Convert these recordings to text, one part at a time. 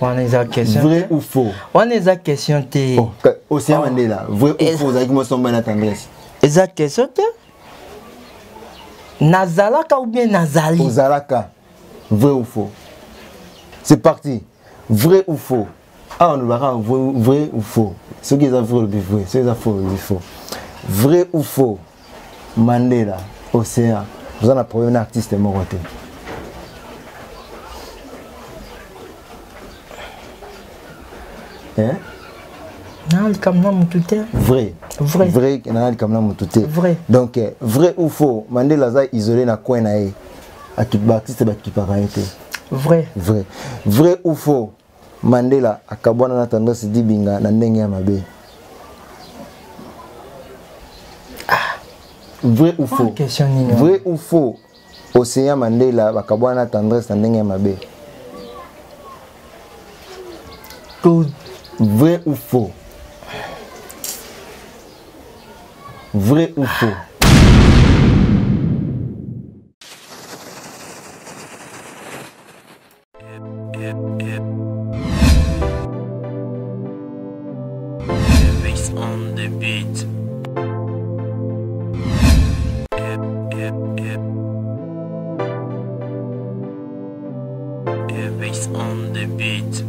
On est à question. Vrai ou faux? On est à question. Océan Mandela, vrai ou faux? Vous avez dit bonne tendresse. Est-ce question? Nazalaka ou bien Nazali? Ozalaka, vrai ou faux? C'est parti. Vrai ou faux? Ah, on nous verra vrai ou faux. Ceux qui ont vrai le vrai, ceux qui ont faux le faux. Vrai ou faux? Mandela, Océan, vous en avez trouvé un artiste moroté. Hein? Non, comme non, vrai. Vrai. Vrai, vrai. Donc, vrai ou faux? Mandela a isolé na coin na e. Artiste qui paraît. Vrai. Vrai. Vrai ou faux? Mandela akabwana na tendance dibinga na ndenge ya mabe. Vrai ou faux? Vrai ou faux? Océan Mandela akabwana na tendance na ndenge ya mabe. Vrai ou faux? Vrai ou faux? On the beat. Bass on the beat.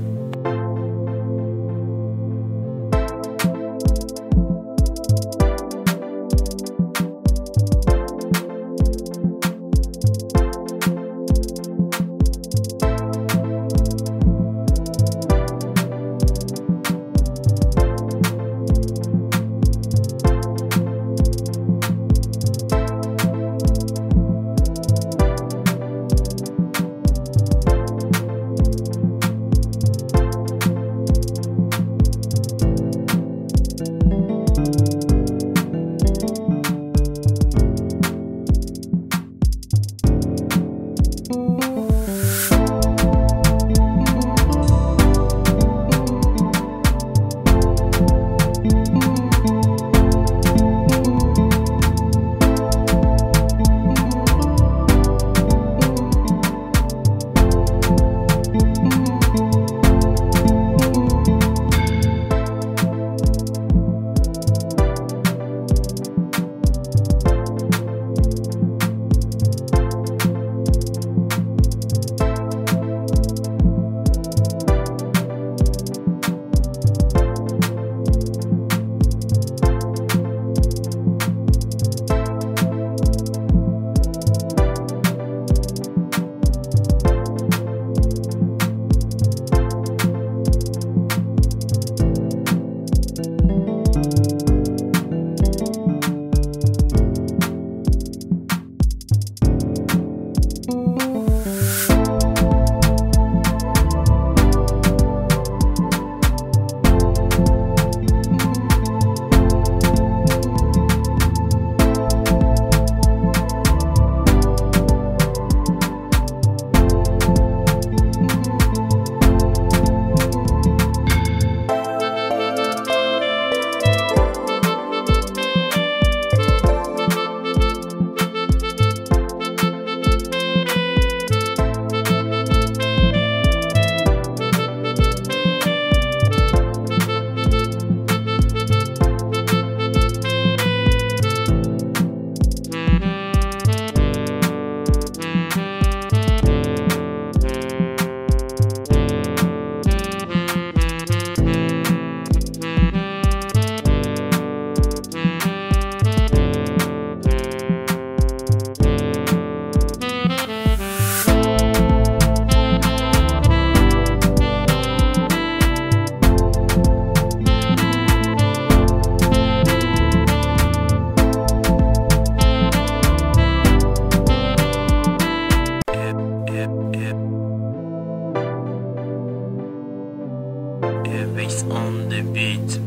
Bass on the beat.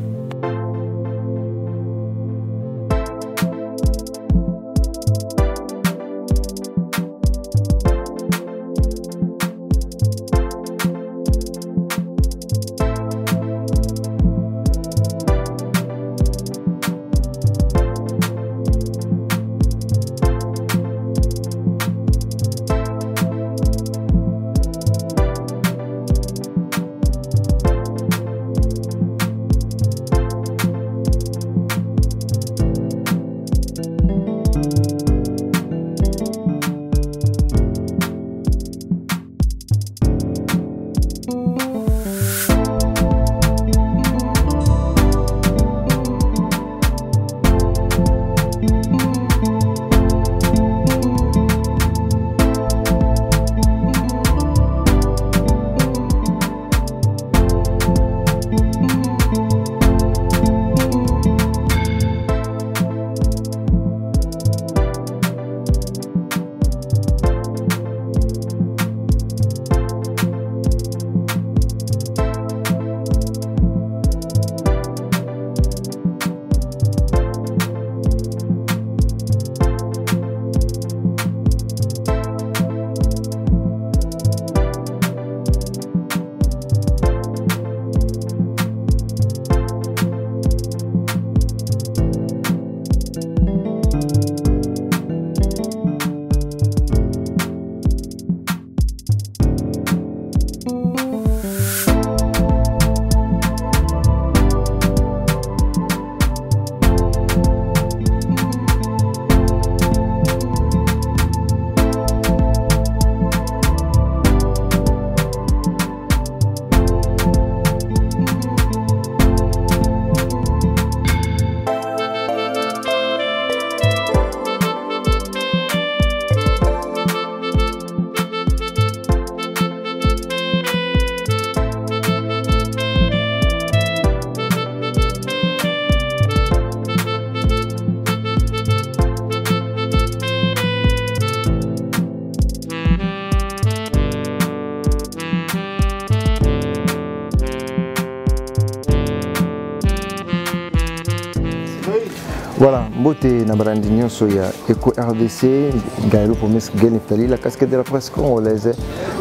Voilà, mbote na brandinho soya Eco RDC, Gaëlo Promesse Genetali, la casquette de la presse congolaise.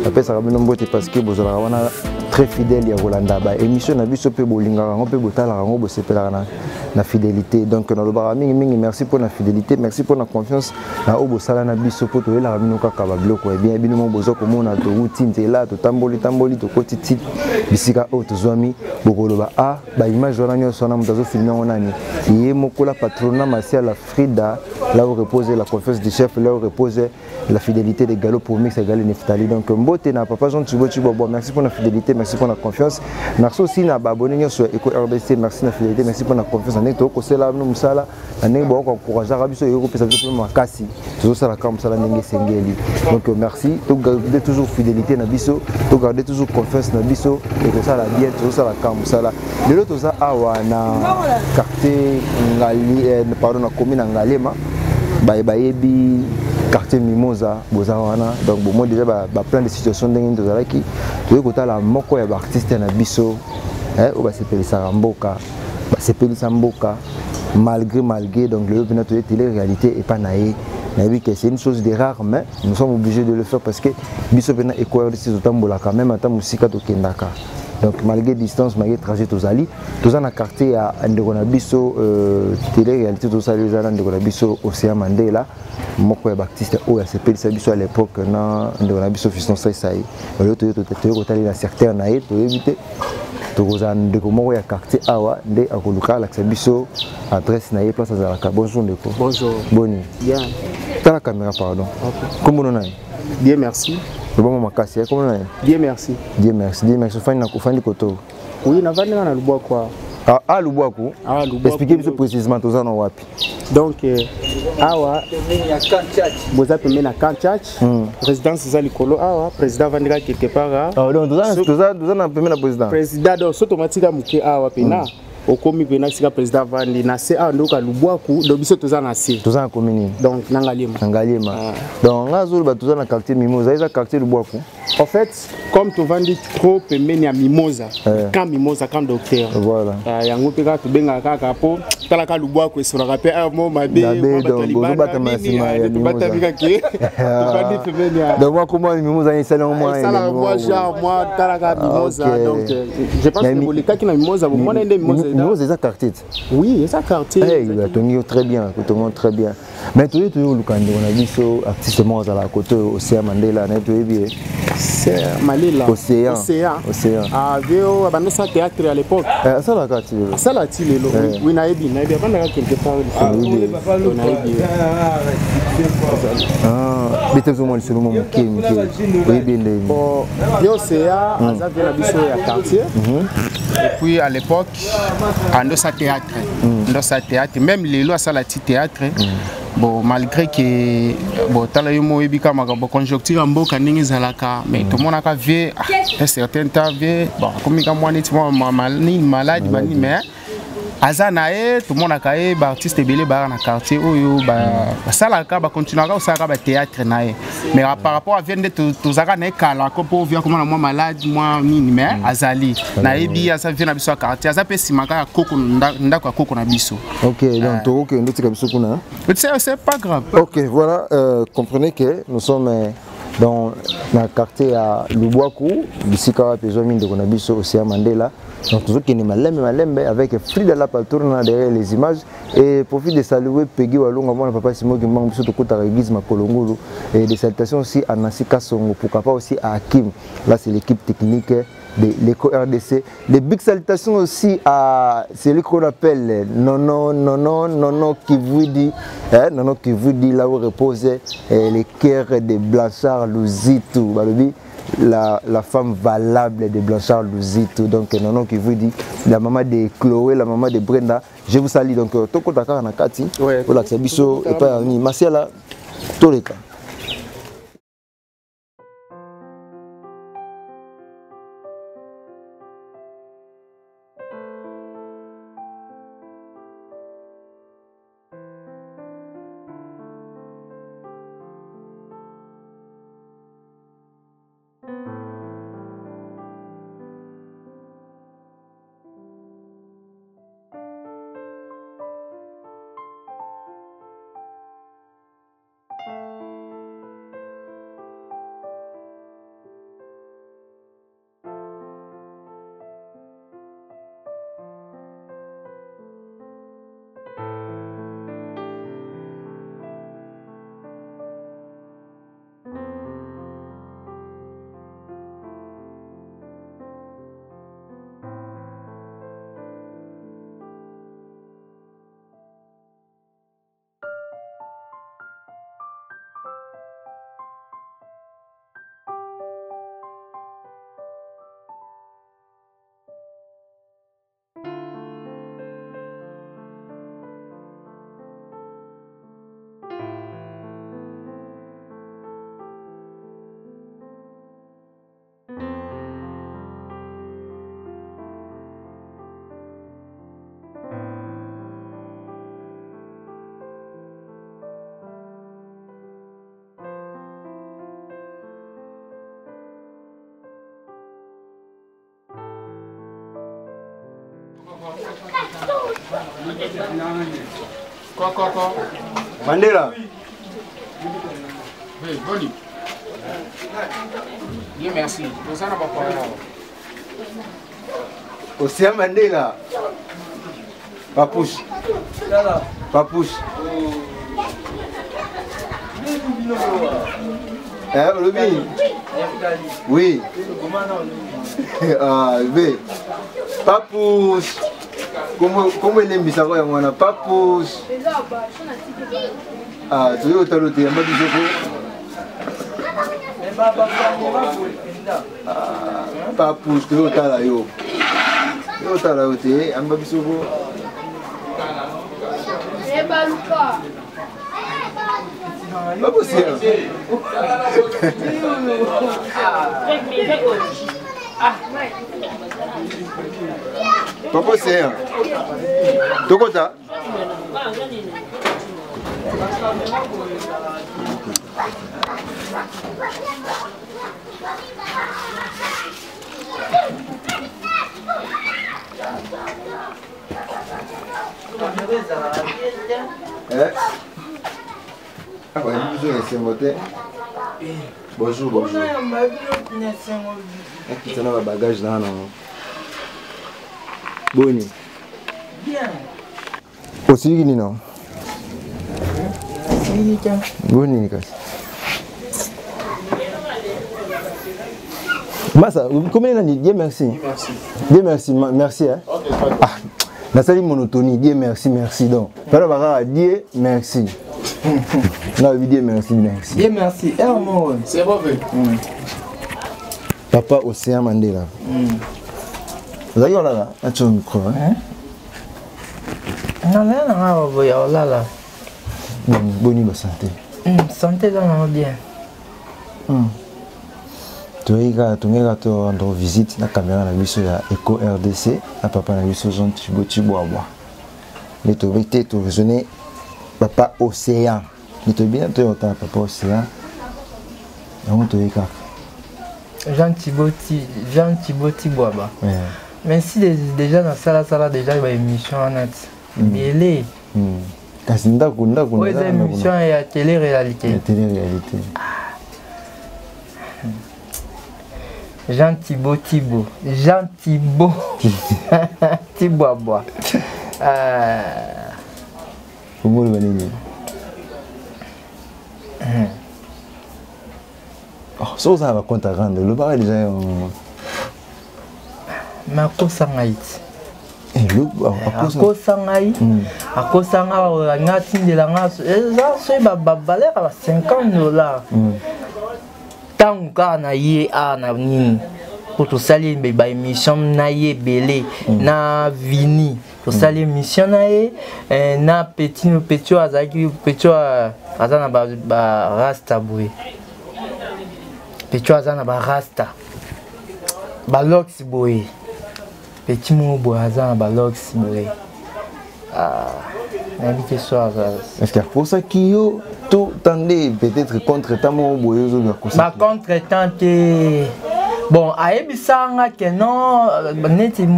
Après ça ramène mbote parce que vous avez très fidèle à Rolanda. Émission na biso pe bolinga, on peut botala rango bosepela na fidélité. Donc na lobara mingi merci pour la fidélité, merci pour la confiance. Na obo sala na biso po to la ramino kaka ba bloko. Bien bien mo bozo ko mona to routine là to tamboli to kotiti bisika o to zwami bokoloba a ba image wana nyoso na mutazo filmer onani. Yé mokola patron Martial la Frida, là où repose la confiance du chef, là où repose la fidélité des galops pour mix et galets Neftali. Donc, Mbote n'a pas Jean Tubo, merci pour la fidélité, merci pour la confiance. Merci aussi à abonné sur Eco RDC, merci pour la fidélité, merci pour la confiance. On est au côté là, nous sommes on est bon, encourager Arabi sur Europe, ça fait même Kassi, toujours ça la comme ça la Nengue Sengeli. Donc, merci, tu garder toujours fidélité na biso, tu garder toujours confiance na biso, et que ça la bien, toujours ça la comme ça là. Le lot ça awa na quartier ngali pardon na commune Ngalema bayebi quartier Mimosa bozawana donc bon moi déjà plein de situations ndenge tozalaki toye kotala moko ya ba artiste na biso o ba sepelisa mboka ba sepelisa mboka malgré donc le bina toye télé réalité et pas naé nabi que c'est une chose de rare mais nous sommes obligés de le faire parce que biso bina écoire ici totambola quand même ata musika to kendaka. Donc malgré distance, malgré trajet tozali, toza na quartier à Ndegonabiso télé-réalité tozali za na Ndegonabiso Océan Mandela, moko ya baptiste o ya s'appelle ça biso à l'époque na Ndegonabiso fiston sai sai. Oyo toyo kotali na secteur na ye to éviter toza ndeko moko ya quartier awa nde akoluka la biso adresse na ye place azalaka. Bonjour ndeko. Bonjour. Boni. Bien. T'as la caméra pardon. OK. Comment on a? Bien merci. Bon makasi comment on a? Bien merci. Bien merci. Bien merci. Fani koto. Oui, na vandi na lubwa kwa. Ah Lubwaku. Ah Lubwaku. Expliquez-moi précisément tout ça dans wapi. Donc awa boza pembe na Kanchach. Résidence za likolo awa président vandika quelque part. Ah donc tout ça na pembe na président. Président donc automatique muke awa pena. Okomi pena sika président vandi na se a ndoka Lubwaku do biso toza na se. Toza na commune. Donc Ngalema. Ngalema. Donc ngazulu ba toza na quartier Mimosa, eza quartier Lubwaku. En fait, comme tu vends trop pembe à Mimosa, quand Mimosa quand docteur. Voilà. Yango peka to benga kaka po talaka Lubwaku sura rappel un mot mabe donc moi comment Mimosa il s'est moi talaka Mimosa donc je pense que les cas qui na Mimosa moi na Mimosa Mimosa c'est quartier. Oui, c'est quartier. Eh tongi très bien, très bien. Mais tu lukande on a biso artiste mo za la côté Océan Mandela na tu bien. C'est Malela. Océan. Ah, Véo, abandonné ça théâtre à l'époque. Ça la quartier. Ça la tile lo. Oui, naebi, abandonné quelque part. Ah, bete zo mo le solo mo kemi. Oui bien les. Bon, Véo Océan, ça vient la biso ya quartier. Et puis à l'époque, ando ça théâtre. Ando ça théâtre, même les lois ça la théâtre. Bon, malgré que bon, tala yomo ebika makambo conjoncture mboka ndenge zalaka mais tout le monde a vu un certain temps vu bon comme quand moi neti malade bani mais azanae tout le monde a kaé ba artiste belé ba na quartier oyo ba salaka ba continuera au saka ba théâtre nae mais par rapport à vendre tout zaka na kala ko pour vient comment moi malade moi nini mais azali na ebi asa vient na biso quartier asa pe simaka koko ndako koko na biso. OK donc to OK ndo tika biso kuna. C'est pas grave. OK voilà comprenez que nous sommes dans le quartier à Lubwaku bisika pezo minde kona biso Océan Mandela. Donc toujours qui est malembe avec Frida la tourne derrière les images et profite de saluer Peggy Walunga moi papa Simo qui manque surtout côté église Makolongulu et des salutations aussi à Nancy Kasongo pourquoi pas aussi à Hakim. Là c'est l'équipe technique de l'Eco RDC. Des big salutations aussi à celui qu'on appelle Nono qui vous dit Nono qui vous dit là où repose les cœurs de Blanchard Luzitu. La femme valable de Blanchard Luzitu, donc Nono qui vous dit la maman de Chloé, la maman de Brenda. Je vous salue donc Toko Dakar Nakati, voilà c'est biso et pas ni Marcela Toreka. Quoi. Mandela. Oui, Boni. Dieu merci. Nous allons pas parler. Océan Mandela. Papouche. Papouche. Hein, Olobi? Oui. Ah, oui. Papouche. Comment il aime ça, on Papouche. Ah, tu veux t'as l'autre, il y a pas de Papouche, tu veux t'as là, yo. Yo t'as là, il y a pas de pas possible. Pas possible. Tu quoi? Ah ouais, bonjour, bonjour. Tu as un bagage là, non? Boni. Bien. Aussi, il non? Boni, Massa, combien d'années? Dieu merci. Dieu merci, merci. Hein? Ah, la salle monotonie, Dieu merci, merci. Donc, Dieu merci. Non, Dieu merci, merci. Dieu merci. C'est mauvais. Papa Océan Mandela. Vous avez là, tu as un micro. Non, là. Bonne santé. Santé dans bien. Tu as rendre visite la caméra na biso ya Eco RDC na papa na biso Jean Thibaut. Mais tu as été raisonner papa Océan. Mais tu as bien tu as papa Océan. Comment tu as Jean Thibaut Boaba. Mais si déjà dans sala déjà il y a une émission en net. Biélé. Kasi ndakunda oui, c'est une émission à télé-réalité. Jean Thibaut. Thibaut. Comment le valide? Oh, ça va compter rendre. Le bar est déjà. Marco Sangaït. Ako Sangaï. Ako Sangaï. Ngati de la ngati. C'est babalé à $50. Tant qu'on a yé à nini. Pour tout ça, les émissions na yé belé na vini. Pour ça, les émissions na petit azaki petit azana ba rasta boui. Petit azana ba rasta. Balox boui. Petit mot boazan balox boui. Est-ce qu'il y a pour ça qu'il y a tout tendé peut-être contre-temps ma contre-temps que bon aebisanga que non neti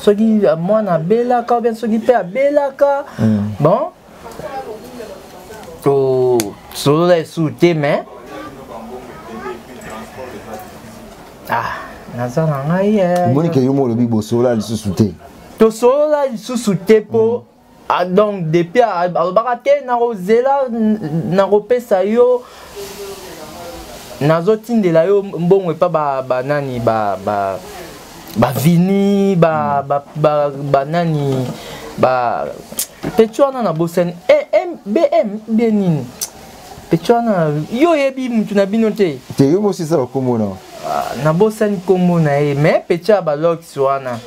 soki moi na belaka ou bien soki pe belaka bon to solo la souté mais nazana ngai moni que yo mo lobi bo solo la souté to solo la souté po donc depuis alobaka na rozela na kopesa yo nazotindela yo mbongo epa banani bavini banani petu wana na bosen bm benini petu wana yo yebi mutu na bino te yo mosi sa bakomona na bosen kombo na ye mais petu ya balox wana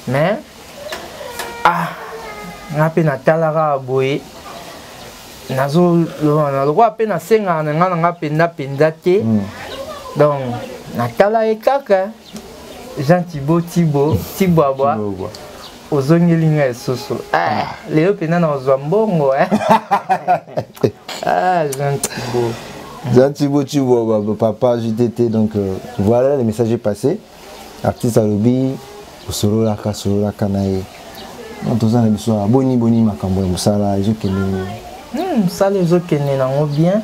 mais nga pe natalaka boye nazolokola pe nasengaka na nga na nga mpenza te donc natala ye kaka Jean Thibaut ozongeli nga esusu lelo mpenza na ozwa mbongo Jean Thibaut papa JTT donc voilà le message est passé. artiste alobi osololaka sololaka na ye toza na biso boni makambo ya mosala ezokende mosala ezokende nango bien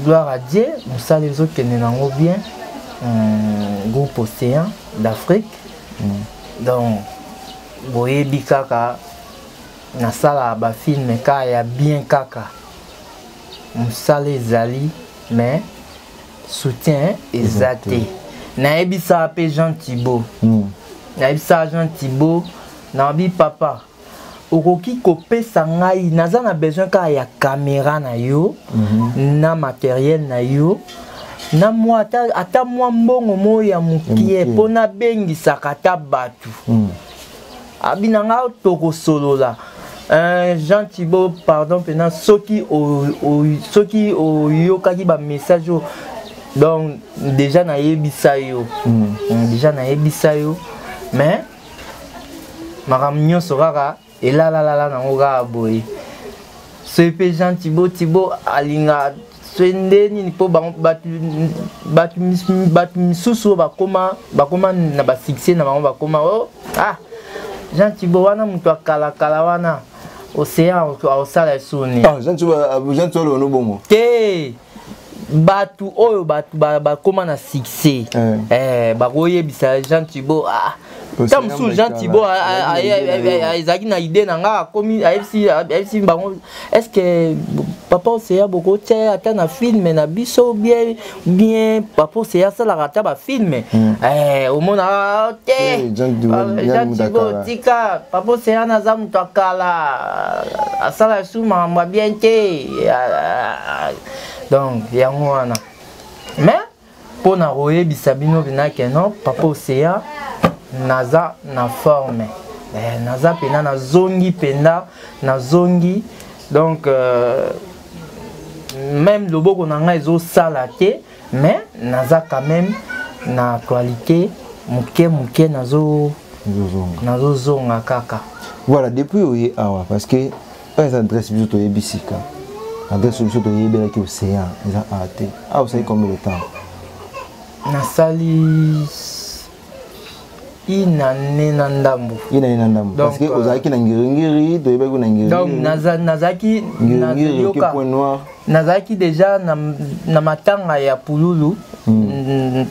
gloire à Dieu mosala ezokende nango bien groupe Océan d'Afrique donc boyebi kaka nasala bafilme kaka ya bien kaka mosala ezali mais soutien eza te nayebisa mpe Jean Thibault nayebisa Jean Thibault nabi papa okoki kopesa ngai naza na besoin kaka ya caméra na yo na matériel na yo na mwa ata mwa mbongo mo ya mokie mpo nabengisaka ata bato abi na nga tokosolola Jean Thibault pardon pena soki oyokaki bamessage oyo donc déjà nayebisa yo mais makambo nyonso kaka elalalala nango kaka boye soki mpe Jean Thibault alinga soki nde nini mpo bato misusu oyo bakoma na basuccès na bango bakoma Jean Thibault wana moto akalakala wana Océan aosala esuni Jean Thibault lono bongo te bato oyo bakoma na succès bakoyebisa Jean Thibault ta mosusu Jean Thibault ezalaki na idée na nga akomi ayebisi bango est-ce que papa Océan bokotia ata na filme na biso bien papa Océan asalaka ata bafilme omona te Jean Thibault tika papa Océan aza moto akala asala esu makambo ya bien te donc yango wana mais mpo na koyebisa bino binake non papa Océan naza na forme naza pena nazongi penda nazongi donc même loboko na ngai ezosala te mais naza quand même na qualité moke nazozonga kaka voilà depuis oye awa parce que les adresses biso toyebisika adresse biso toyebelaki Océan eza awa te awa osali combien de temps nasali inane na ndambo parce que ozalaki na ngiri toyebaki na ngiri donc nazalaki déjà na matanga ya pululu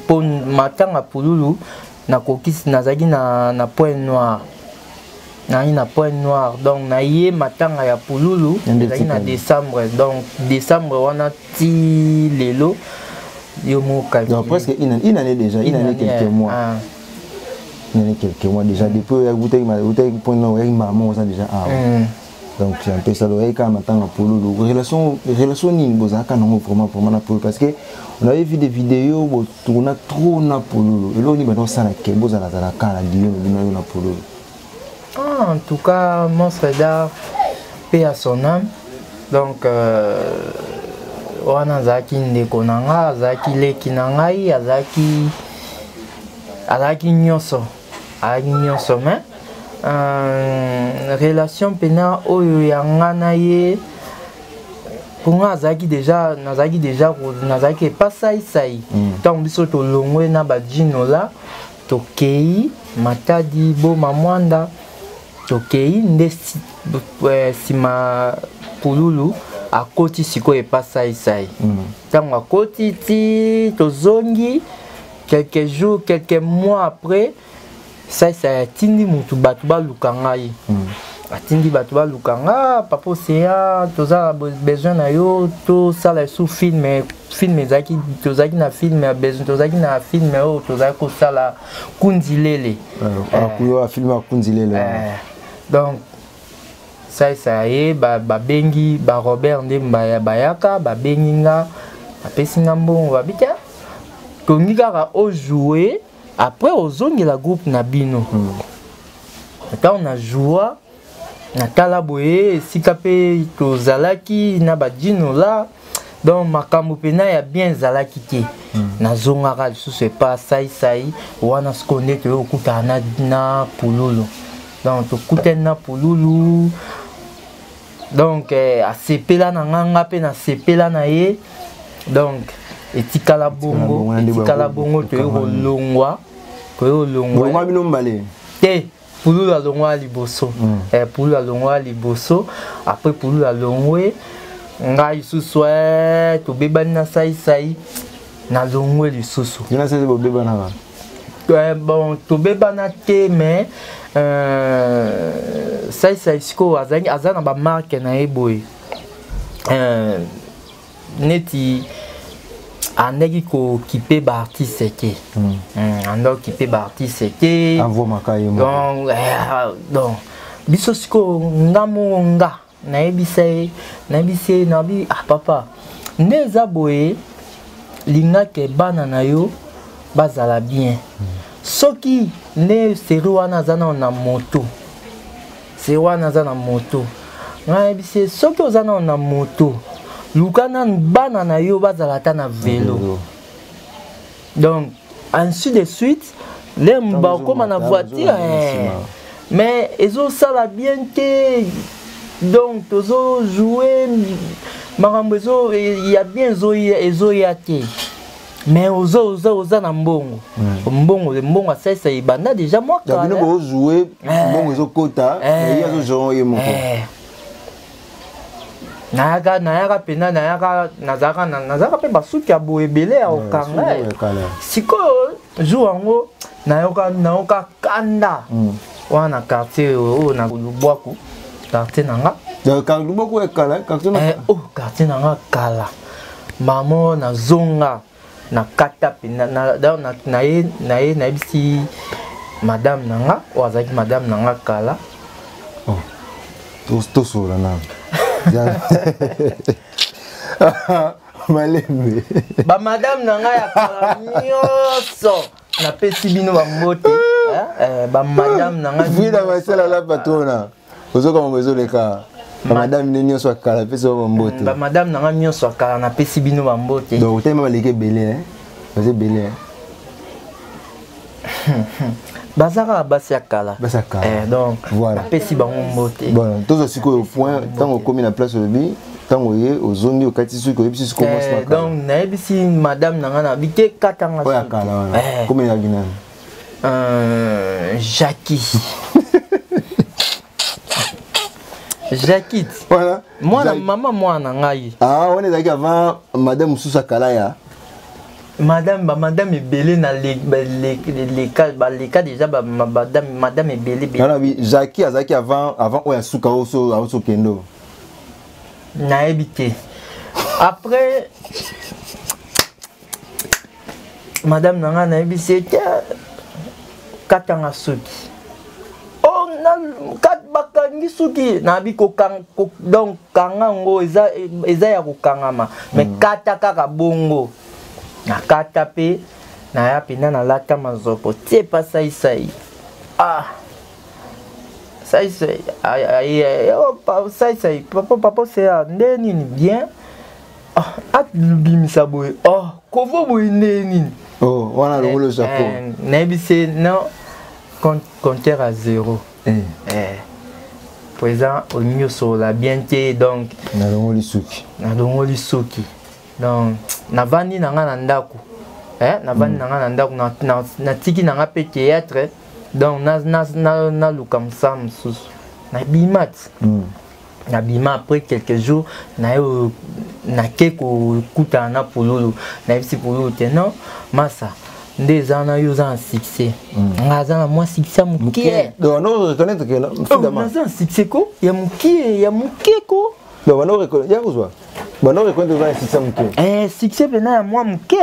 po matanga pululu nakokisi nazalaki na point noir na point noir donc naye matanga ya pululu ezalaki na décembre donc décembre wana ti lelo yo moka donc presque une année déjà une année quelques mois quelques mois déjà depuis ya bouteille point noir ya maman ça déjà donc c'est un peu ça l'oreille quand matanga pululu relation ni bozaka non vraiment na pululu parce que on avait vu des vidéos où on a trop na pululu et là on y va ça na ke bozala za kana dio na pululu. En tout cas, Monstre d'Art, paix à son âme. Donc, wana azaki ndeko nanga, azaki leki nangai, azaki nyonso, mais relation pena oyo yanga na ye pour moi azaki déjà nazaki pas sai tant biso to longwe na badjino la tokei matadi bo mamwanda tokei nde sima pululu akoti siko epa sai tango akoti ti tozongi quelques jours quelques mois après ça atindi mutu batu baluka ngai atindi batu baluka nga papa Océan toza besoin na yo to sala sous film ezaki tozaki na film ya besoin tozaki na film oyo tozaki kosala kunzilele akuyo film kunzilele donc ça ye babengi ba Robert Ndemba bayaka babengi nga apesi nga mbongo babika tongi kaka ojouer après ozongela groupe na bino ata on a joué na tala boye esika pe tozalaki na badjino la donc makambo pena ya bien zalaki te nazongaka lisusu epa sai wana sikonde toyokutana na pululu donc tokutani na pululu donc asepela na nganga pe nasepela na ye donc etikala bongo toyo kolongwa koyo longwe Longwa bino mbale te pulu la longwa liboso pulu la longwa liboso après pulu la longwe nga isusu to beba na sai na longwe lisusu Dina sese bo beba na bon to beba na te mais sai siko azana ba marque na eboy neti andeki ko kipe ba artiste ke ando kipe ba artiste ke envoie makaye donc biso siko ngamo nga na ebise na bi papa ndeza boye linga ke bana na yo bazala bien soki ne seri wana zana na moto seri wana zana moto na ebise soki ozana na moto lukana bana na yo bazala ta na vélo donc ainsi de suite les mba comme na voiture mais ezo sala bien te donc tozo jouer makambo ezo ya bien ezo ya te mais oza na mbongo mbongo asesa ibanda déjà moi quand bino bo jouer mbongo ezo kota et yazo jouer ye moko nayaka pena nazaka pe basuki ya boye ebele ya okanga sikoyo jour yango nayoka kanda wana quartier oyo na lubwaku quartier nanga quartier nanga kala mamo nazonga na kata pena nayebisi madame nanga oyo azalaki madame nanga kala tosola na malembe ba madame nanga ya kala nyonso napesi bino bambote ba madame nanga vida masala la patrona ozoka mbezo leka ba madame ne nyonso akala pesi bambote ba madame nanga nyonso akala napesi bino bambote donc utema baleke belé baze belé bazaka basi akala donc voilà pesi bango mbote bon tozo siko point tango komi na place obi tango ye ozongi okati siko yebisi siko mosma donc na yebisi madame nanga na bite katanga oya kala wana komi na gina Jackie Jackie voilà mwana mama mwana ngai on est avant madame Sousa Kalaya madame ebele na les cas déjà madame ebele Jackie azaki avant oya suka oso kendo na ebité après madame nanga na ebité katanga suki na kat bakangi suki na bi ko donc kangango eza ya kokangama mais kata kaka bongo na kata pe na ya pina na lata mazopo tie pa sai papa c'est ndeni bien atubimisa boye kovo boye ndeni wana le chapeau na bise non compteur à 0 présent au mieux sur la bienté donc na dongo lisuki donc na vandi nanga na ndako na vandi nanga na ndako na tiki nanga pe théâtre donc na luka msam susu na bimat na bima après quelques jours na keko kuta na pololo na bisi pololo tenant massa des ans yo za succès ngaza na moi succès mukie donc on reconnaître que finalement ça succès ko ya mukie ko donc on reconnaître ya kozwa bon on reconnaître que succès mukie succès bena ya moi mukie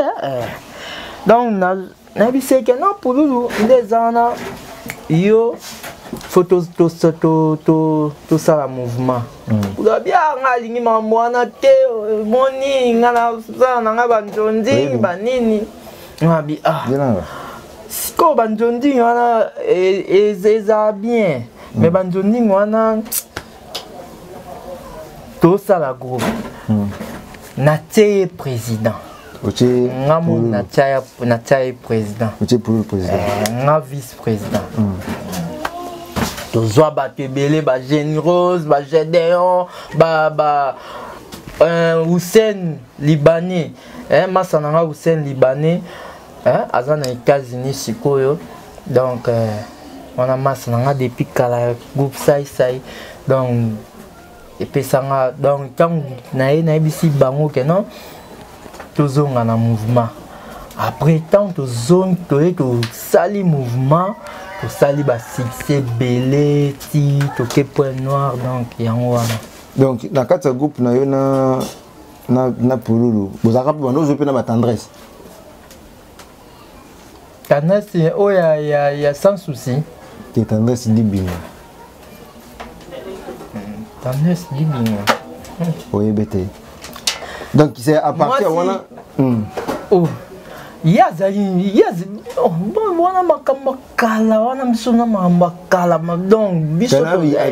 donc na bise que non pololo des ans yo photo to sala mouvement uda bien ngalingi mamwana te moni ngana sana nga banjondi banini ngabi siko banjondi wana eza bien mais banjondi wana to sala groupe na te président ngamo na tya président nga vice président tozwa bato ebele ba générose ba Gédéon ba Hussein libanais masa nanga Hussein libanais aza na États-Unis sikoyo Donc on a masse depuis kala groupe sai donc et puis ça donc quand na bisi bango que non toujours en mouvement après tant de zone to sali mouvement to sali ba succès belé ti to ke point noir donc yango wana donc dans quatre groupe na yo na pululu vous avez pas nous je na tendresse tendresse oh ya sans souci tes tendresse libino tendresse libino oui bête donc c'est à partir wana oh yazi wana makambo kala wana misuna makambo kala donc biso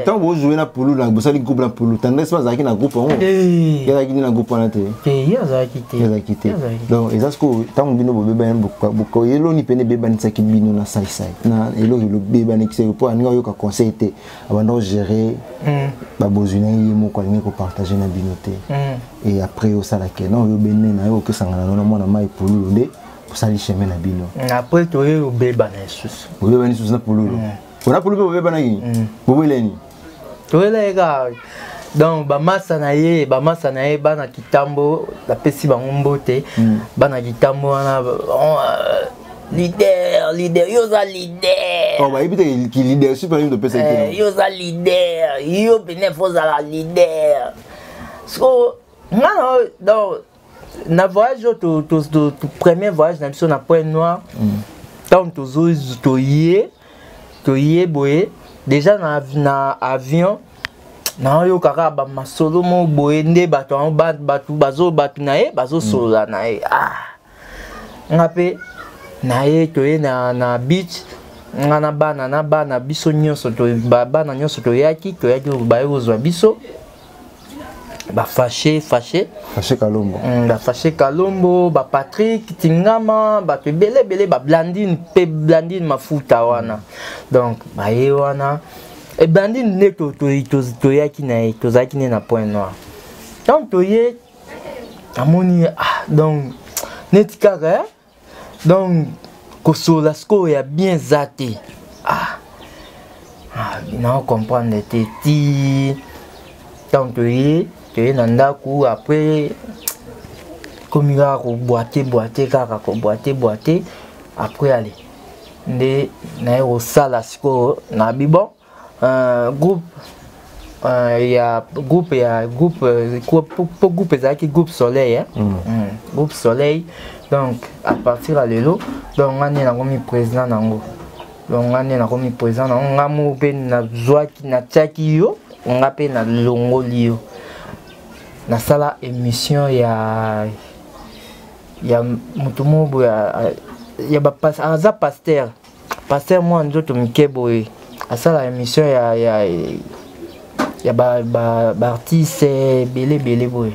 tant vous jouer na pulu na bosali groupe na pulu tendresse pas zaki na groupe on yazaki na groupe na te yazaki te donc ezasco tant bino bobeba boko yelo ni pene beba ni saki bino na sai na elo beba ni kise pour anga yo ka conseil te abando gérer ba bozuna yimo ko ni ko partager na bino te et après au sala ke non yo benne na yo ke sangana na mona mai pulu de pour salir chemin na bino après to yo beba na Jesus beba ni Jesus na pulu on a pulu beba na yi bobeleni to elega donc ba massa na ye bana kitambo la pesi bango mbote bana kitambo wana leader yoza leader oh ba ibite ki leader super de pesa ki yoza leader yo benefo za la leader so ngana donc na voyage to premier voyage na biso na Point Noir tant to yé boye déjà na avion na yo kaka ba masolo mo boye nde batu na ye bazo sola na ye ngape na ye to ye na beach ngana bana biso nyonso to bana nyonso to yaki ba yozwa biso ba fâché Kalombo ba Patrick Tingama ba belé ba Blandine mafuta wana donc ba ye wana et Blandine ne to yaki na to zaki na Point Noir donc to ye amoni donc netikaka donc kosola sko ya bien zate non comprendre ti donc to ye nandaku après comme il a boité après aller nde na au sala siko na bibo groupe ezaki groupe soleil groupe soleil donc à partir à lelo donc on est na président nango ngamu pe na zwaki na tchaki yo ngape na longolio na sala émission ya mutumobo ya ba pasteur moi nzoto mikebo a sala émission ya ba artiste belé boy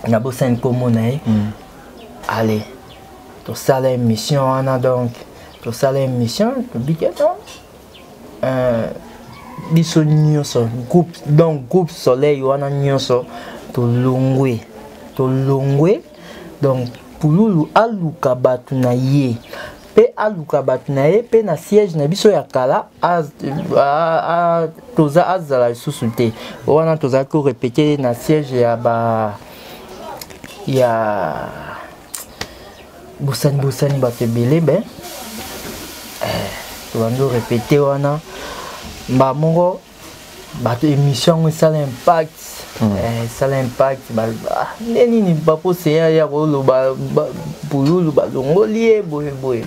na bosan komo na allez to sala émission wana donc to sala émission to biketo biso nyonso groupe soleil wana nyonso to longwe donc pululu aluka batu na ye pe na siège na biso ya kala toza azala lisusu te wana toza ko répéter na siège ya bosani bato ebele tobando répéter wana mba moko bato émission esala impact nini baposeya ya koloba pululu balongoli ye boye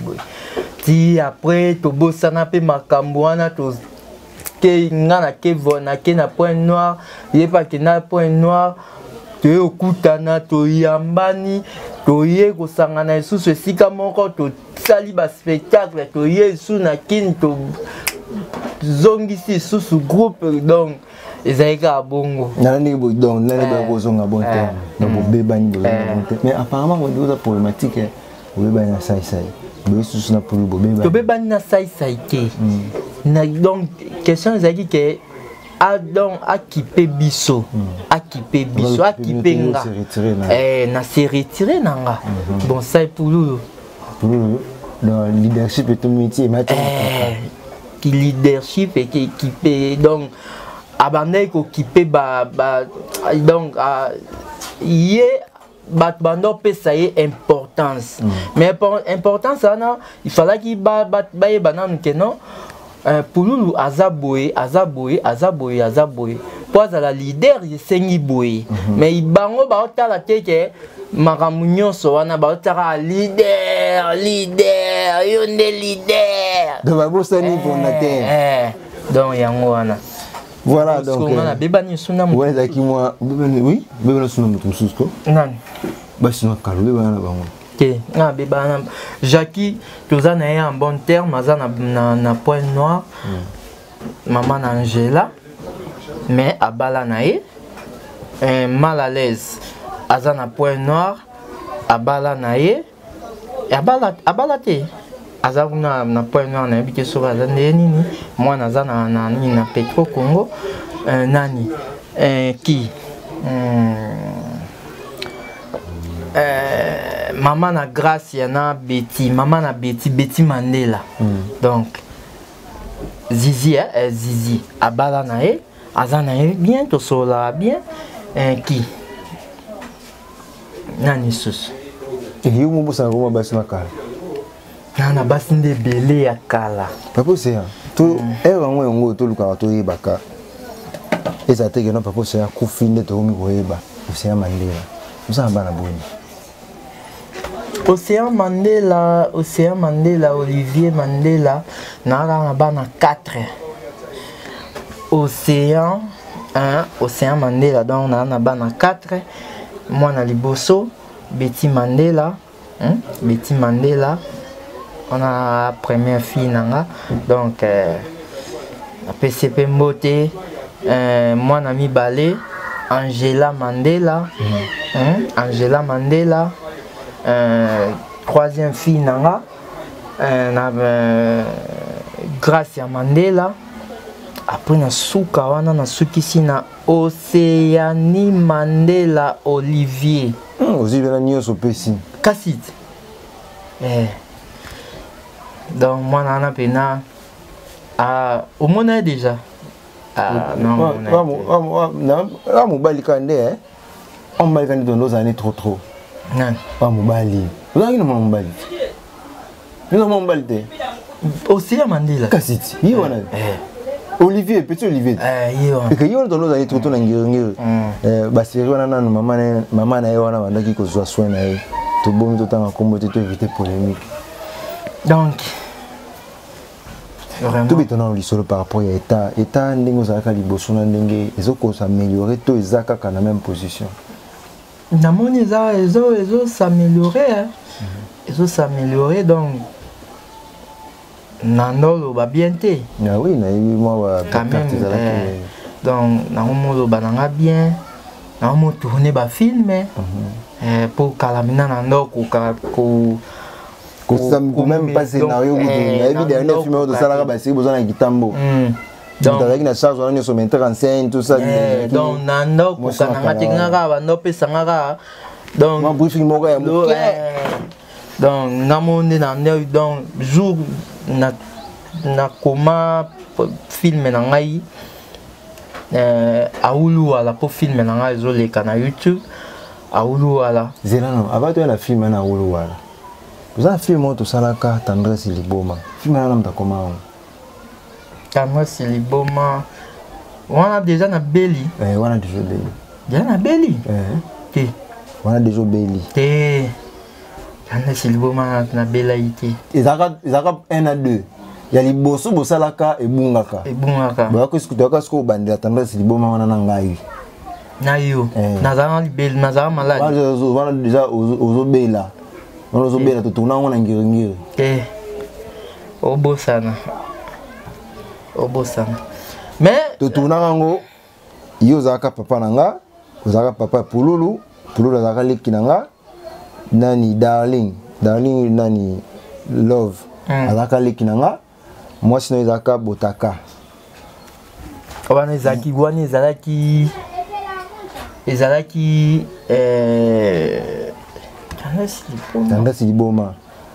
ti après tobosana mpe makambo wana nga nake na Point Noir ye pake na Point Noir toye okutana toyambani toye kosangana lisusu esika moko tosali baspectacle toye esu na kini zongisi susu groupe donc ezalika bongo nani donc nani ba kozonga bon terme donc bebani mais apparemment on doit problématique bebani na sai be susu na pour bebani to bebani na sai ke na donc question ezaliki ke donc akipe biso akipe nga na se retirer nanga bon ça pour dans leadership et tout métier qui leadership et qui peut donc abandonner qui peut donc y est bando peut ça y importance mais importance ça non il fallait qu'il banane que non Pouloulou azaboye pour la leader il sengi boye mais il bango ba otala teke makamunyo so wana ba otala leader yonde leader donc ba bosani fondateur donc yango wana voilà donc on a bebani suna mu ouais zaki moi oui bebani suna mu tususko nan ba suna kalwe bana bango que Jackie, tous en ayant un bon terme, na point noir, maman Angela, mais à Balanae, mal à l'aise, azana point noir, à Balanae, et à Balate. Azana na point noir, na habité sur Azaneni, moi nazana na Petro Congo, nani, qui maman na grâce yana Betty maman na Betty Mandela donc Zizi Zizi abala na e azana e bien to sola bien qui nani sus et yo mo bosa ko basi na kala na basi nde belé ya kala papa c'est to era ngwe ngo to luka to yibaka eza teke no papa c'est ku finde to mi ko yeba Océan Mandela musa bana boni Océan Mandela, Olivier Mandela, n'a pas 4. Océan Mandela, donc on a 4. Moi, on a Liboso, Betty Mandela, on a la première fille, donc PCP Mbote, moi, on a mis Balé, Angela Mandela, troisième fille nanga Gracia Mandela après na suka wana na sukisi na Océanie Mandela Olivier Olivier na nyoso pesi kasit donc moi nana pena au monde déjà non on balikande on balikande dans nos années trop non pas mobali vous avez non mobali nous non mobali Océan Mandela kasiti yi wana Olivier petit Olivier yi wana et que yi wana dans nos années trop na ngirongiro ba série wana na maman na wana bandaki ko zwa soin na ye to bomi to tanga kombo te to éviter polémique donc vraiment tout béton li solo par rapport à état ndingo zaka liboso na ndenge ezoko s'améliorer to ezaka kana même position. Namoni ils s'améliorer s'améliorer donc nandolo ba bien té ah oui na moi quand même donc namomo bananga bien namo tourner ba film pour kalamina nandoko ko même pas scénario na ebi dernier film de salaka ba série bozana kitambo donc avec la charge on est sur metteur en scène tout ça donc nando ko kananga tingaka bando pesanga donc moi briefing moko ya moke donc namonde nando donc jour na koma film na ngai aulu wala pour film na ngai zo le kana YouTube aulu wala zelano abato na film na aulu wala vous avez film to salaka tendresse liboma film na mta koma Tendresse liboma on a déjà na Beli on a déjà Beli déjà na Beli qui on a déjà Beli Tendresse liboma na Belaïté ezaka 1 à 2 ya liboso bosalaka ebungaka ba ko sikutoka sko bandela tendresse liboma wana na ngai na yo nazana libeli nazana malade wana déjà ozobela wana ozobela to tuna ngona ngirongiro obosana mais to tuna ngo yo zaka papa nanga ozaka papa Pouloulou zaka leki nanga nani darling nani love azaka leki nanga moi sino ezaka botaka wana ezaki wani ezalaki tendresse liboma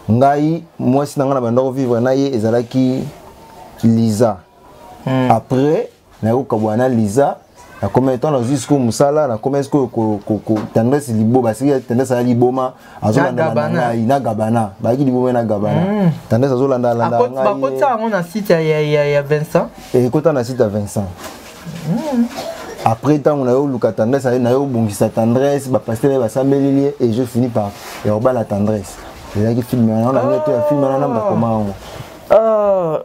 ngai moi si nanga na bando vivre na ye ezalaki Lisa après na ko kabwana Lisa na combien de temps na jusqu'au musala na combien est-ce que tendance libo parce que tendance à liboma azolanda na gabana ba ki liboma na gabana tendance azolanda landa ngai ba kota on a site ya Vincent et kota na site à Vincent après tant on a eu luka tendresse na yo bongisa tendresse ba pasteur ba sambelili et je finis par et on la tendresse et là qui filme on a mis un film on a comment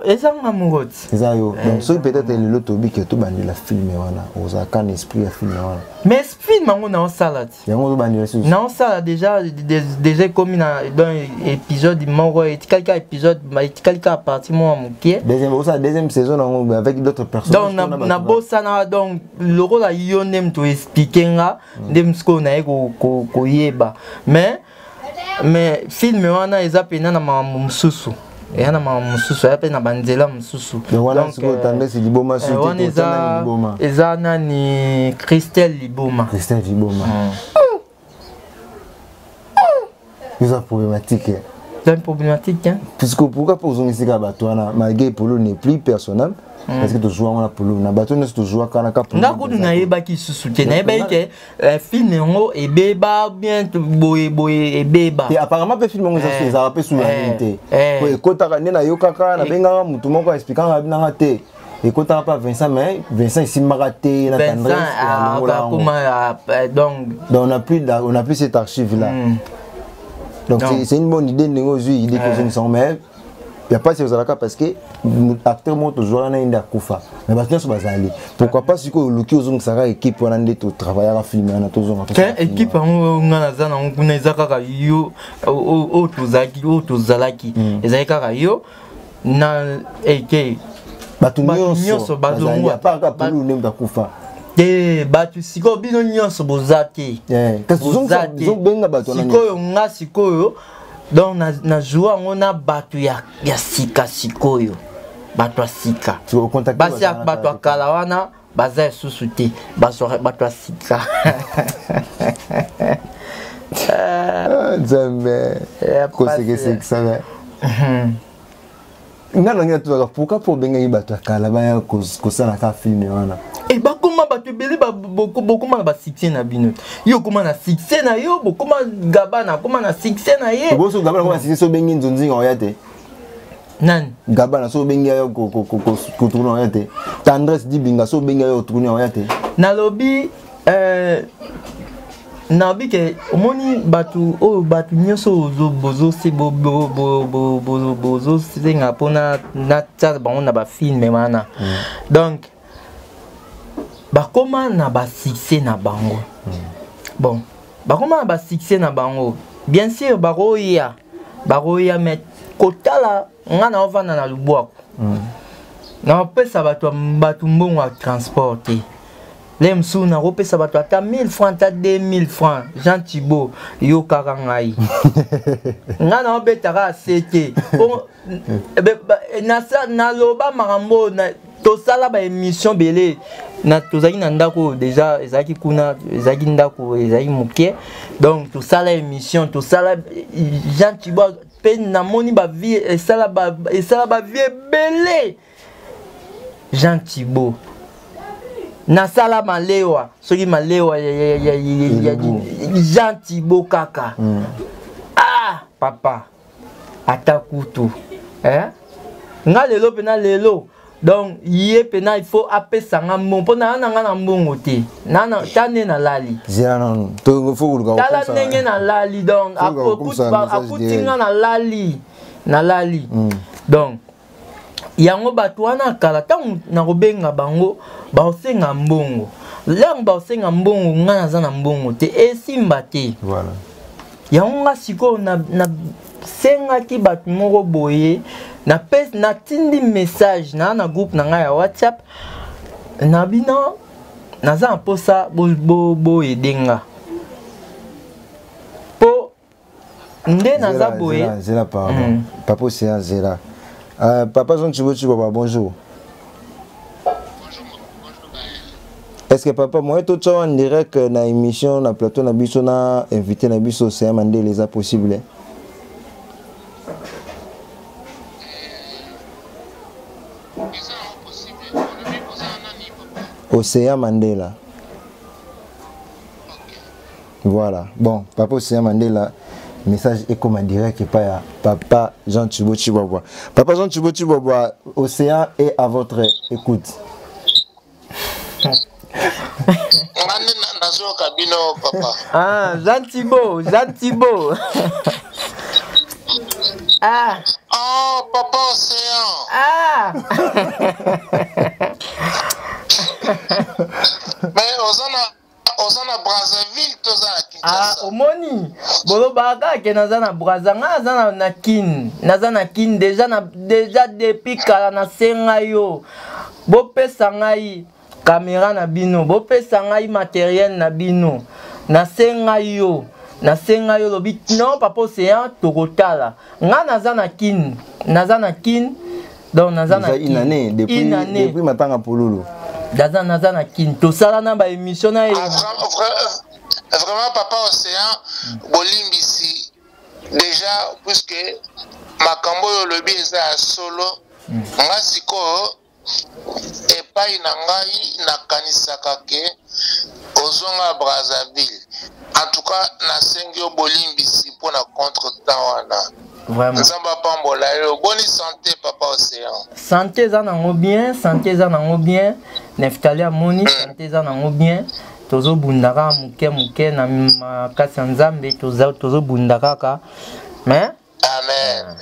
et ça amoureux c'est ça yo donc so peut-être le tobi que tout bandi la film wana oza kan esprit la film wana mais film on a en salade yango to bandi la non ça déjà comme dans épisode moro et quelques épisodes quelques parties moi moké deuxième saison avec d'autres personnages donc na bossa na donc le rôle a yonem to expliquer nga dem sko na ko yeba mais film wana eza pena na mamsusu et on a mon sous appelle na bandela mususu donc tendance liboma sur liboma eza nani Christelle Liboma c'est problématique c'est problématique hein puisque pourquoi pour zongi ka batwana malgré polo n'est plus personnel parce que tu joues en polo na bato ne tu joues kana ka polo ngako na yeba ki susu te na yeba ke film ngo ebeba bien boye ebeba et apparemment pe film ngo ça pe sous unité ko ekota ka na yo kaka na benga mutu moko expliquant na te ekota pas Vincent mais Vincent ici maraté na tendresse donc on a plus cette archive là donc c'est une bonne idée idée que sont mais il n'y a pas ces alaka parce que l'acteur monte toujours en Inde à Koufa mais maintenant c'est bazali pourquoi pas si que Luki ozong sara équipe on a des travailler à filmer on a toujours équipe on a zana on kuna izaka yo o tozalaki ezalaka yo na ek batu nyonso bazali à part ka pulu nem da Koufa batu siko bino nyonso bozaki kasi zong benga batu na sikoyo nga sikoyo donc na joua ngona batu ya sika sikoyo batu sika basi batu akala wana baza susu te batu sika jamais c'est ça ngana tu pourquoi pour benga batu akala ba ko sala ka film wana et bah comment bah tu belé bah beaucoup mal bah succès na bino yo comment na succès na yo beaucoup mal gabana comment na succès na ye boso gabana comment succès so bengi nzonzi oyate nan gabana so bengi yo ko tourner oyate tendresse di binga so bengi yo tourner oyate na lobby na bi ke omoni batu nyonso bozo se bozo senga pona na tsa bango na ba film mana donc bakoma na ba succès na bango bon bakoma na ba succès na bango bien sûr baroya mais kotala ngana ovana na lubwako na pesa batu mbongo ya transporter les msou na repesa batu ata 1000 francs ata 2000 francs Jean Thibault yo kaka ngai ngana obetaka sete na loba marambo na tosala ba émission belé na tozaki na ndako déjà ezaki kuna ezaki ndako ezaki muke donc tosala émission tosala Jean Thibault pe na moni ba vie esala ba vie belé Jean Thibault na sala malewa soki malewa ya Jean Thibault kaka papa atakutu nga lelo pena lelo donc yé pena il faut apesa nga mbongo na nga mbongo te na tane na lali zela non to faut ko tala nenge na lali donc akuti nga na lali donc yango bato wana kala tango na kobenga bango baosenga mbongo lango baosenga mbongo nga naza na mbongo te esimba te voilà yango nga sikoyo na sengaki bato moko boye na tindi message na groupe na ngai ya WhatsApp na bino naza na posa boyedenga po nde naza boye zela pardon papa c'est zela papa Jean Thibault papa bonjour. Est-ce que papa moi tout ça en direct na émission na plateau na biso na invité na biso c'est Mandela les a possible Océan Mandela. Voilà. Bon, Papa Océan Mandela, message est comme en direct et pas Papa Jean Thibaut Chibobois. Papa Jean Thibaut Chibobois, Océan est à votre écoute. Ah, Jean Thibaut, Jean Thibaut. Ah. Oh, Papa Océan. Ah. Mais Ozana Brazzaville, ah, omoni. Bolo baka ke nazana Brazzanga, nazana na kin déjà depuis kala na senga yo. Bopesa ngai caméra na bino, bopesa ngai matériel na bino. Na senga yo lobi non Papa Océan tokotala. Nga nazana kin, donc nazana kin. Une année depuis matanga pololo. Nazana kin to sala na ba émission na vraiment Papa Océan bolimbisi déjà puisque makambo yo lobi eza solo nga siko epai na ngai nakanisaka ke ozonga Brazzaville. En tout cas nasengi yo bolimbisi mpona contre-temps wana. Vraiment. Nzamba pambola yo bonne santé Papa Océan. Santé za nango bien, Neftali amoni santé za nango bien. Tozo bundaka muke na makasi nzambe tozo bundaka ka. Mais amen.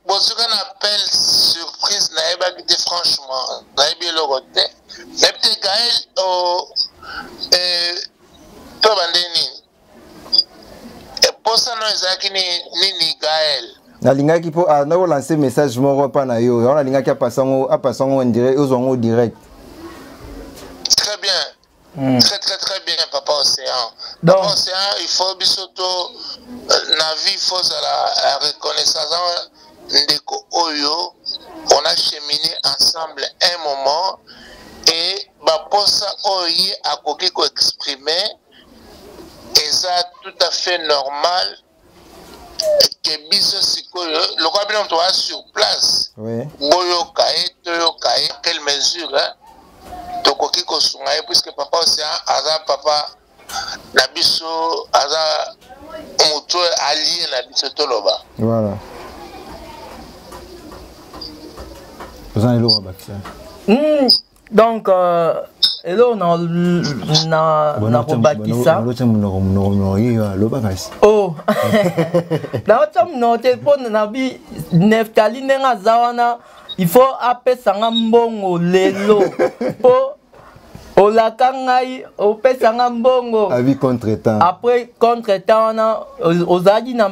Bonjour, un appel surprise, naïba qui franchement, naïbi le côté. Naïbi Gaël au Tobandeni. Et pour ça, nous avons ni Gaël. Nalingaki po a na lancer message moko pa na yo. On nalingaki a passer en direct, aux direct. Très bien. Très bien Papa Océan. Donc, Papa Océan, il faut bisoto na vie, il faut la reconnaissance ndeko oyo. On a cheminé ensemble un moment et baposa oyi a koki ko exprimer et ça tout à fait normal que biso sikoyo le quoi bien toi sur place. Oui. Boyoka quelle mesure tokoki ko sunga puisque Papa Océan aza papa na biso aza muto allié na biso toloba. Voilà. Vous en êtes là, Baxter. Donc, hello na kobakisa. Oh, na no téléphone na bi Neftali nenga zawana, il faut apesa mbongo lelo po olaka ngai opesa mbongo. Avis contre-temps. Après contre-temps na ozadi na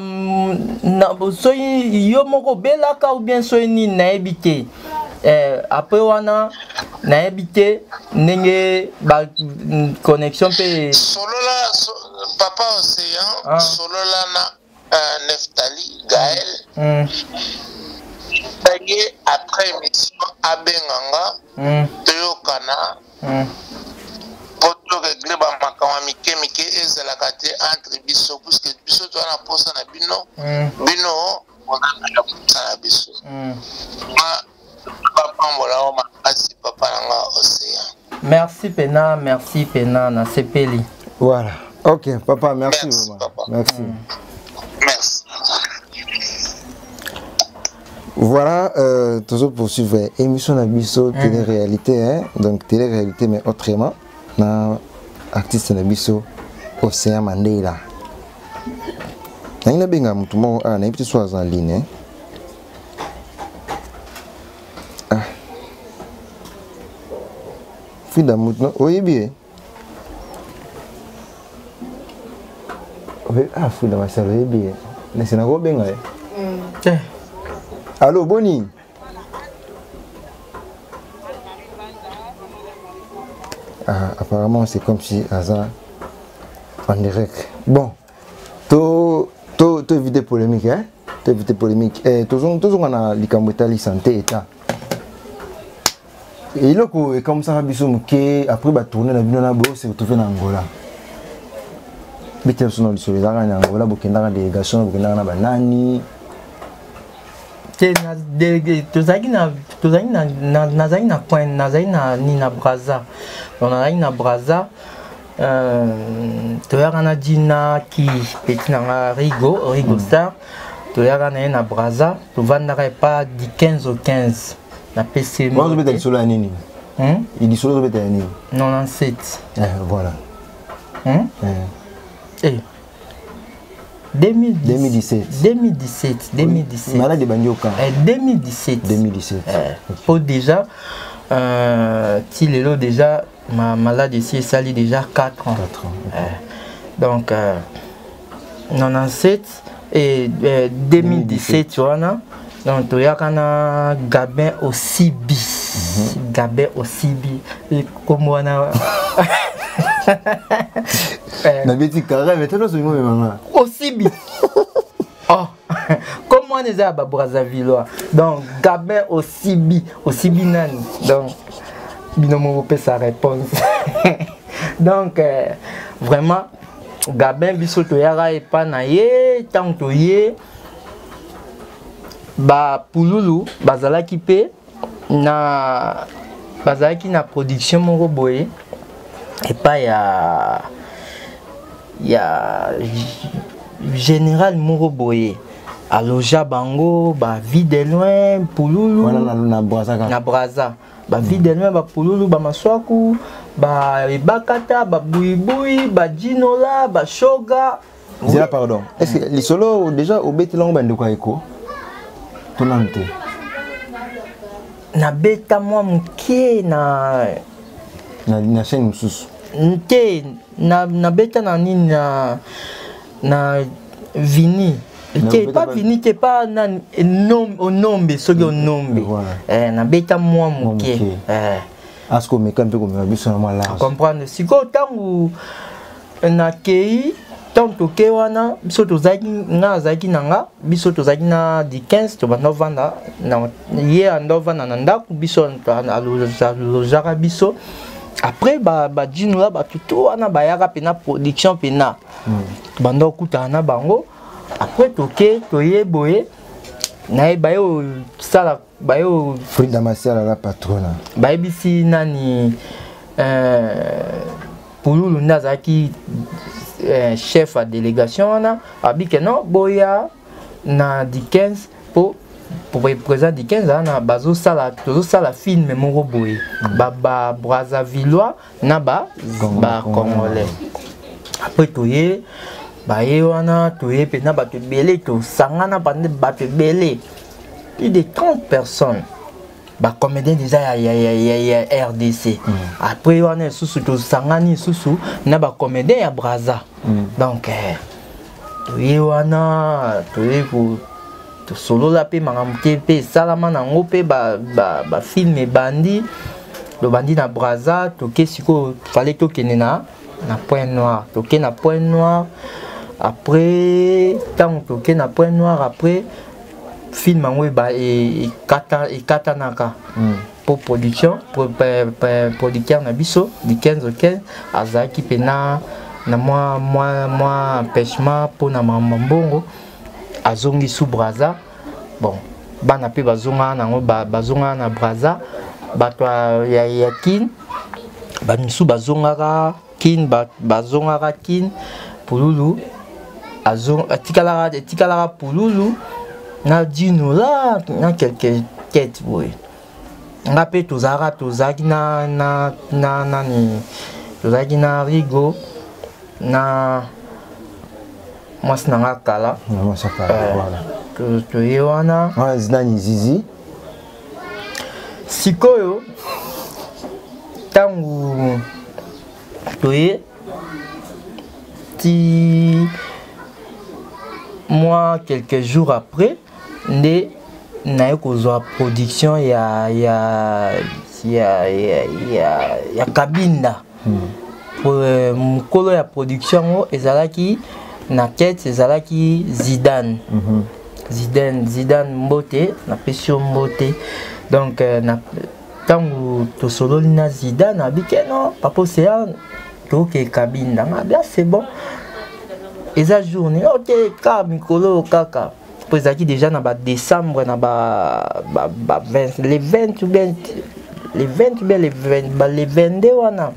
soyi yo moko belaka ou bien soyi ni na ebité. Après wana na habité nenge ba connexion pe solo la Papa Océan solo la na Neftali Gaël après émission abenganga toyokana poto régler ba makama mike ezalaka te entre biso puisque biso to na posa na bino on a posa na biso merci Pena, na sepeli. Voilà. Ok, papa, merci vraiment. Papa. Merci. Merci. Voilà, toujours poursuivre émission Nabiso télé-réalité, hein? Donc télé-réalité mais autrement, na artiste Nabiso Océan Mandela. Naina benga mutu mo na ipiti so en ligne. Frida Moutno, oui bien. Ah, Frida Marcel, oui bien. Mais c'est un bien. Allô, Bonnie. Ah, apparemment, c'est comme si Hazard en direct. Bon, tu éviter polémique, hein? Tu éviter polémique. Toujours on a les santé état. Et là, comme ça, après, bah tourner la vidéo là, c'est retrouvé en Angola. Mais tu es sur le Angola, Burkina, délégation, Burkina, Banani. tozalaki na coin nazalaki na Braza. On nazalaki na Braza. Toyaka na dina ki petit na Rigo Star. Toyaka na Braza. Tovandaka pas du 15 au 15 na PC. Moi je vais solo nini. Il dit solo bête nini. 97. Voilà. Eh 2017. Malade de Bandioka. 2017. Pour déjà, Tilelo déjà, ma malade ici, ça lit déjà 4 ans. Donc, 97 et 2017, tu vois, non? Donc, tu as Gabin aussi bis. Gabin aussi bis. Et comme on a. Aussi bien. Oh, comment on est à Brazzaville? Donc, Gabin aussi bien nani. Donc, binomo peut sa réponse. Donc, vraiment, Gabin biso to yara et pas naie tant to yé. Ba Pululu, bazalaki pe na bazalaki na production moko boye. Et pas il y a général Moroboye à Loja Bango, ba vie de loin Pululu na Braza ba vie de loin ba Pululu ba Maswaku ba Ibakata ba Buibui ba Dinola ba Shoga. Dis-là pardon. Est-ce que les solos déjà au Betelang bande quoi écho tonante na beta moi mkie na chaîne sous na beta na nini na vini pas vini pas na nombe soki nombe na beta moi moke asko meka mpe ko biso na mala comprendre siko tangu na kei tanto ke wana biso tozaki na zaki nanga biso tozaki na di 15 to banda vanda na ye andovana na ndaku biso alojaka biso. Après ba dino là ba tuto wana ba yaka pena production pena bando kuta na bango. Après toke toye boye na ba yo sala ba yo Frida Marcel la patrona ba bisi nani Pululu ndazaki chef à délégation wana abike no boya na di 15 pour présent di 15 ana bazo sala film moko boye ba Brazzavillois na ba Congolais. Après toye ba ye wana toye pe na ba te belé to sangana bande ba te belé plus de 30 personnes. Ba comédien déjà ya RDC. Après wana susu to sangani susu na ba comédien ya Braza. Donc toye wana toye ko to solo la pe mangamte pe salama na ngope ba film bandi le bandi na Braza to kesiko fallait to kenena na Point Noir to ke na Point Noir. Après tant to ke na Point Noir après film ngwe ba e katanaka pour production pour producteur na biso du 15 au 15 azaki pena na moi empêchement pour na mbongo azongi sous Braza. Bon bana pe bazonga nango bazonga na Braza bato ya kin banisu bazongaka kin bazongaka kin Pululu azong atikala Pululu na dino là na quelques quêtes boy nga pe tozaki na nani tozaki na Rigo na mwasi nanga kala voilà toye wana zinani zizi sikoyo tangu toye ti moi quelques jours après nde naye kozwa production ya Kabinda mokolo ya production ezalaki na tête ezalaki Zidane mbote na pesio mbote donc na tangu tosololi na Zidane abike non papa c'est toke Kabinda bien c'est bon eza journée ok ka mikolo kaka po ezalaki déjà na ba décembre na les 20 ou bien les 22 wana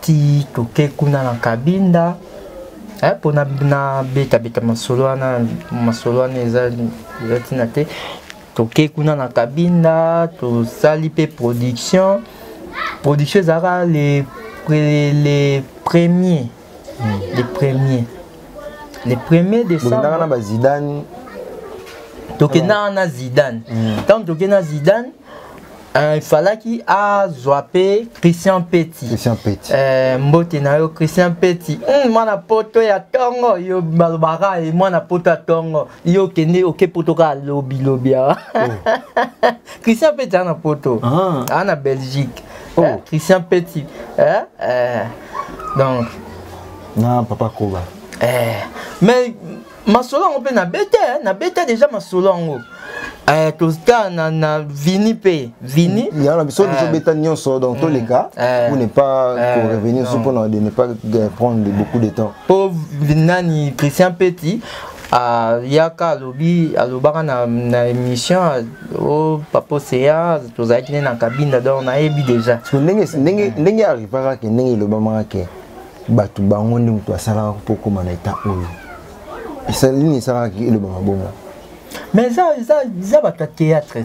ti toke kuna na Kabinda po na beta masolo wana eza tina te toke kuna na Kabinda tosali pe production ezalaka les premiers décembre na ba Zidane tokenda na Zidane tant tokenda Zidane il fallait qu'il a zoapé Christian Petit. Mbote na yo Christian Petit. Mwana poto ya tongo yo balbara et mwana poto ya tongo yo kende oke poto ka lobby. Christian Petit ana poto. Ana Belgique. Christian Petit. Donc na papa Koba. Mais masolo on peut na bête déjà masolo ngo. Tosta na Vini P. Vini. Il y a la mission de bêta nyonso dans tous les cas pour ne pas revenir sur pour ne pas prendre beaucoup de temps. Pour Vinani Christian Petit yaka lobby alobaka na émission au papa Seya tozaki na Kabinda donc na ebi déjà. Ndenge arrivera que ndenge lobama ke batu bango ndi mutu asala pour comment na état oyo. Et ça ligne sala ki lobama bongo. Mais ça va être théâtre.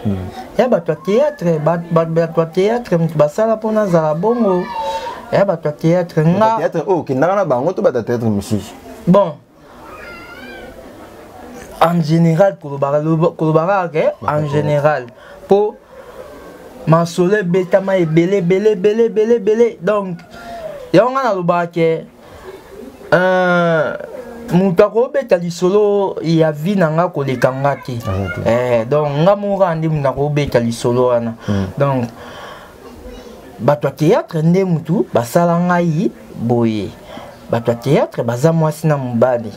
Il va être théâtre, tu vas ça pour nous à bongo. Il va être théâtre. Théâtre, oh, qui n'a pas bango, tu vas théâtre monsieur. Bon. En général, en général, pour ma soleil bétama est belé. Donc, il y a un baquet. Moutako beta lisolo ya vi nanga ko lekanga te donc nga mo randi moutako beta lisolo wana donc bato théâtre nde mutu basala ngai boye bato théâtre baza mwasi na mobali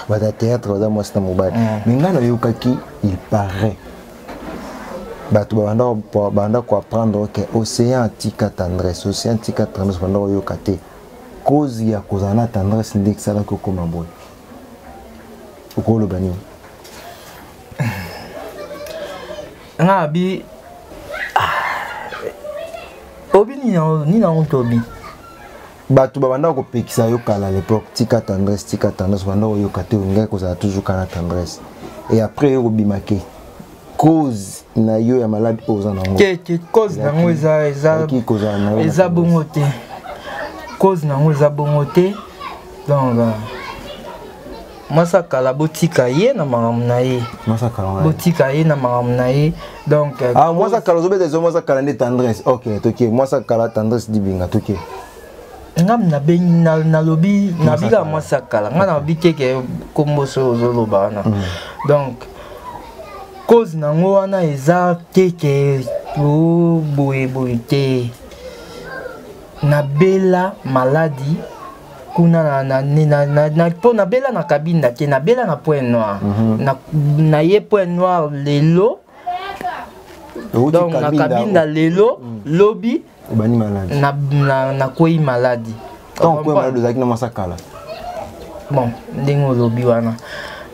bato théâtre baza mwasi na mobali mais nga na yokaki il paraît bato banda ko apprendre que océan tika tendresse banda ko yokate cause ya kozana tendresse ndek sala ko koma boy ukolo bani nga bi obi ni na ontobi batu babanda ko pekisa yo kala à l'époque tika tendresse banda ko yokate ngai kozala toujours kana tendresse et après yo bimake cause na yo ya malade ozana ngo ke cause na ngo eza bongo te cause na ngwe za bongote donc masaka la botika ye na maramna ye botika ye na maramna ye donc moi ça kala zobeta zo moi ça kala ne tendresse OK toké moi ça kala tendresse dibinga toké ngam na bengi na lobi na bika moi ça kala ngana bikeke kombo so zoloba na donc cause na ngwe wana eza teke boye te na bela maladie kuna na po na bela na Kabinda te na bela na point noir na ye point noir lelo donc na Kabinda lelo lobby bani maladie na koi maladie donc ko maladie zaki na masakala bon ndingo lobby wana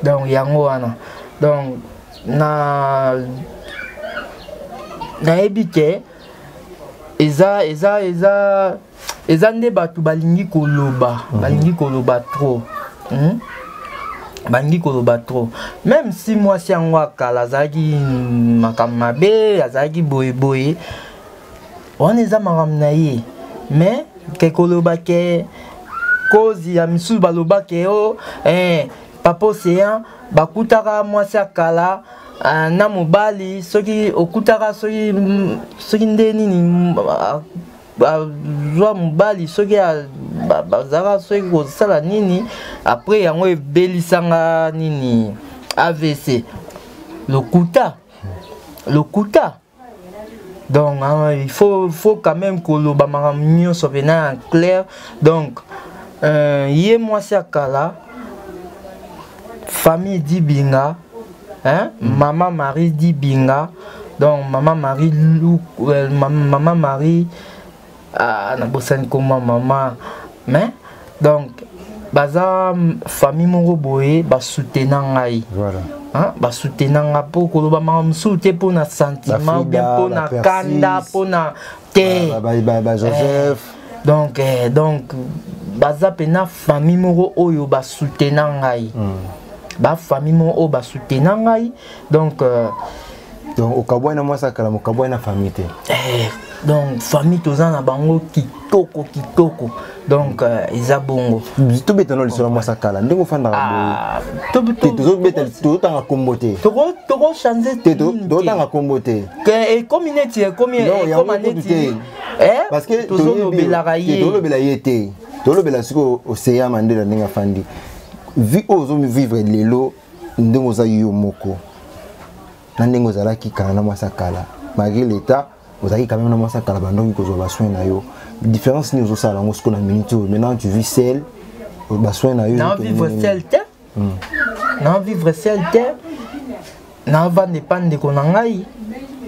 donc yango wana donc na ebite eza nde batu balingi koloba trop balingi koloba trop même si moi si yango akala azalaki makambo mabe azalaki boye wana eza makambo na ye mais ke koloba ke cause ya misusu baloba ke o papa Océan bakutaka mwasi akala na mobali soki okutaka soki nde nini zwa mobali soki bazaka soki kosala nini après yango ebelisanga nini AVC lokuta donc il faut quand même koloba makambo nyonso pena en clair donc ye mwasi akala famille Dibinga Maman Marie Dibinga donc Maman Marie Maman Marie na bosani comment maman mais donc baza famille moko boye ba soutenir ngai. Voilà. Hein, ba soutenir nga po ko ba ma msoute po na sentiment bien po na kanda po na te. Ba Joseph. Donc baza pena famille moko oyo ba soutenir ngai. Ba famille moko ba soutenir ngai. Donc au Kaboy na mwasa kala mo Kaboy na famille te. Donc famille toza na bango kitoko. Donc eza bongo. To betono le solo mwasa kala ndingo fanda boy. To betel to tanga kombote. To changer to tanga kombote. Que comme ineti comme aneti. Parce que to zo belaraye. To lo belayete. To lo belasiko océan mandela ndinga fandi. Vi ozo vivre lelo ndingo za yo moko. Nandengo zalaki kala na mwasa kala malgré l'état vous avez quand même na mwasa kala bandongi ko zo ba soin na yo différence ni zo sala ngo sko na minute maintenant tu vis seul ba soin na yo na vivre seul te na vivre seul te na va dépendre ko na ngai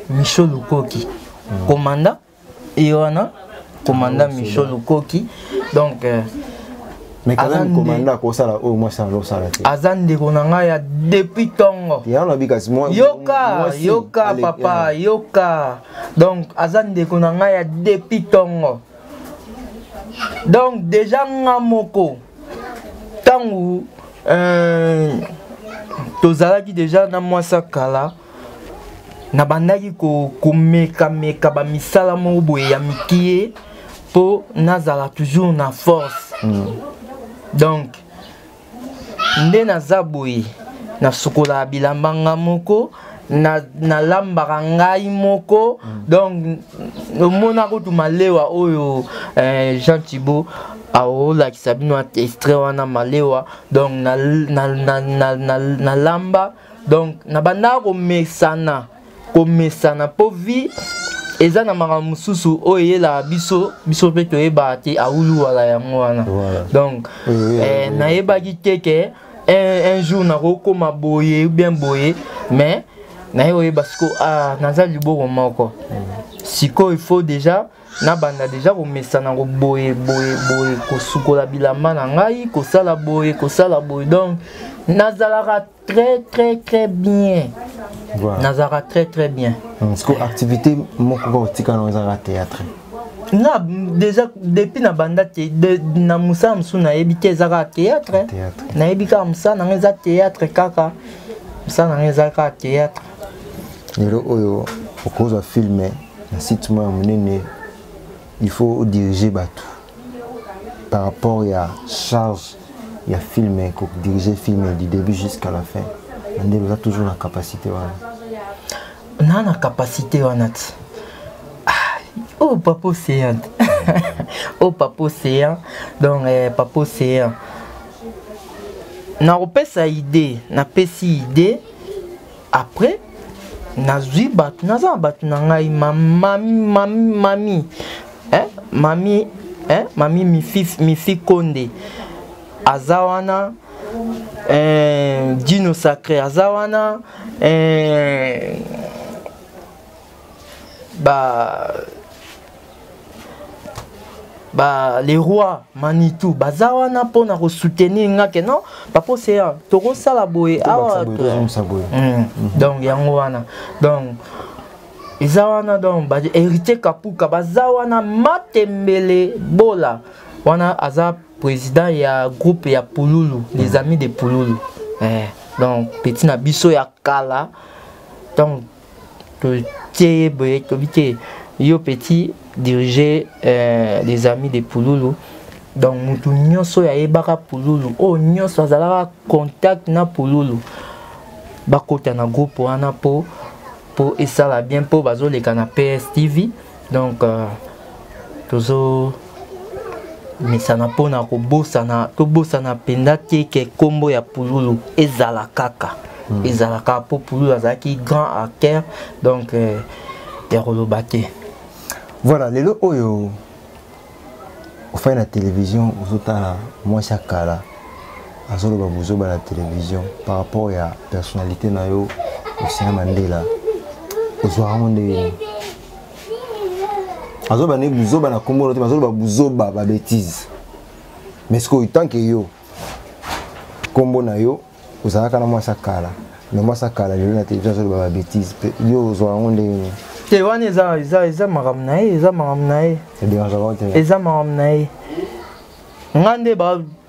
Michel Lukoki commandant Iwana commandant Michel Lukoki donc mais quand même commandant ko sala o moi ça lo sala te azande ko na ngai depuis tongo ya na bikasi moi yoka papa yoka donc azande ko na ngai depuis tongo donc déjà ngamoko tangu tozalaki déjà na mwasa kala na bandaki ko meka ba misala mo boye ya mikie po nazala toujours na force. Donc nde naza boye na sokola bilamba moko na lamba ngai moko donc omona ko tumalewa oyo Jean Thibault aola kisabino extrait wana malewa donc na lamba donc na banda ko mesana po vie eza na mara mususu oye la biso pe toyeba te aulu wala yango wana donc nayeba kiteke un jour na kokoma boye bien boye mais nayoyeba siko naza liboko moko siko il faut déjà na banda déjà komesana ko boye kosukola bilamba na ngai kosala boye donc nazalaka très bien. Voilà. Nazara très bien. Est-ce que l'activité moko tika na théâtre? Na déjà depuis na banda na musa msu na ebite zaka théâtre. Na ebika musa na ngeza théâtre kaka. Musa na ngeza ka théâtre. Lelo oyo okoza filmer na site mo munene il faut diriger batou. Par rapport à charge il y a filmer pour diriger film du début jusqu'à la fin. On a toujours la capacité. On a la capacité. Oh papa océan. Oh papa océan. Donc papa océan. Na repesa idée, na pesi idée. Après na zui batu, na za batu na ngai mami. Mami mi fi konde. Azawana Dino Sacré Azawana les rois Manitou bazawana pour na soutenir ngake non papa c'est toko sala boye donc yango wana donc ezawana donc ba hérité kapuka bazawana matembele bola wana aza président ya groupe ya Pululu les amis de Pululu donc petit na biso ya kala donc to boye yo petit diriger les amis de Pululu donc mutu nyonso ya ebaka Pululu o nyonso azalaka contact na Pululu bakota na groupe wana po esala bien po bazoleka na PSTV donc tozo mesana pona ko bosana to bosana penda ke kombo ya Pululu ezala kaka ezalaka po Pululu azaki grand acteur donc terolobate. Voilà lelo oyo au fait la télévision ozotala moi chakala azoloba buzoba la télévision par rapport à personnalité na yo Océan Mandela ozwa monde azoba ne buzoba na kombo te azoba buzoba ba bêtise mais ce que tant que yo kombo na yo ozalaka na mwasa kala mais mwasa kala lelo na télévision ba bêtise yo zo onde te wana eza makambo na ye eza makambo na ye eza makambo na ye nga nde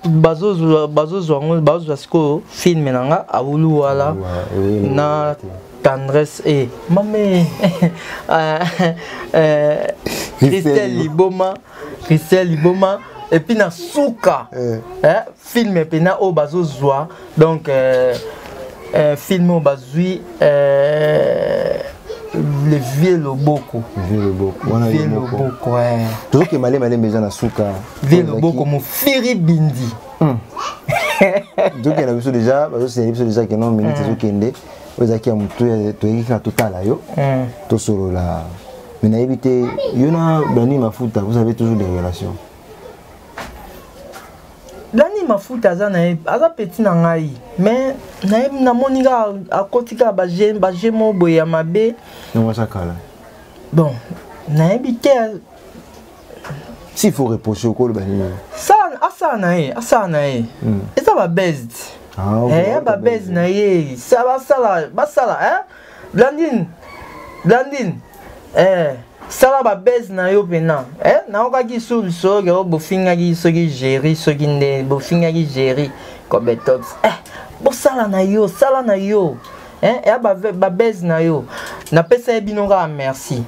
bazozwa sikoyo filme na nga awulu wala na tendresse e mame Christelle Liboma et puis na suka film pena o bazozwa donc film o bazui le vieux loboko ouais toujours que malé besoin na suka vieux loboko mon firi bindi donc il y a déjà que non minute zo kende ozaki ya mutu to yiki na total yo to solo la mais na éviter yona Dani Mafuta vous avez toujours des relations Dani Mafuta aza petit na ngai mais na moninga akotika ba jemo boya mabe non ça kala bon na éviter s'il faut reprocher au col bani ça na e eza ba best ba best na ye ça basala Blandine sala ba base na yo pena na okaki solution ke bofinga ki soki gérer soki nde bofinga ki gérer ko betox bo sala na yo ba base na yo na pesa bino ka merci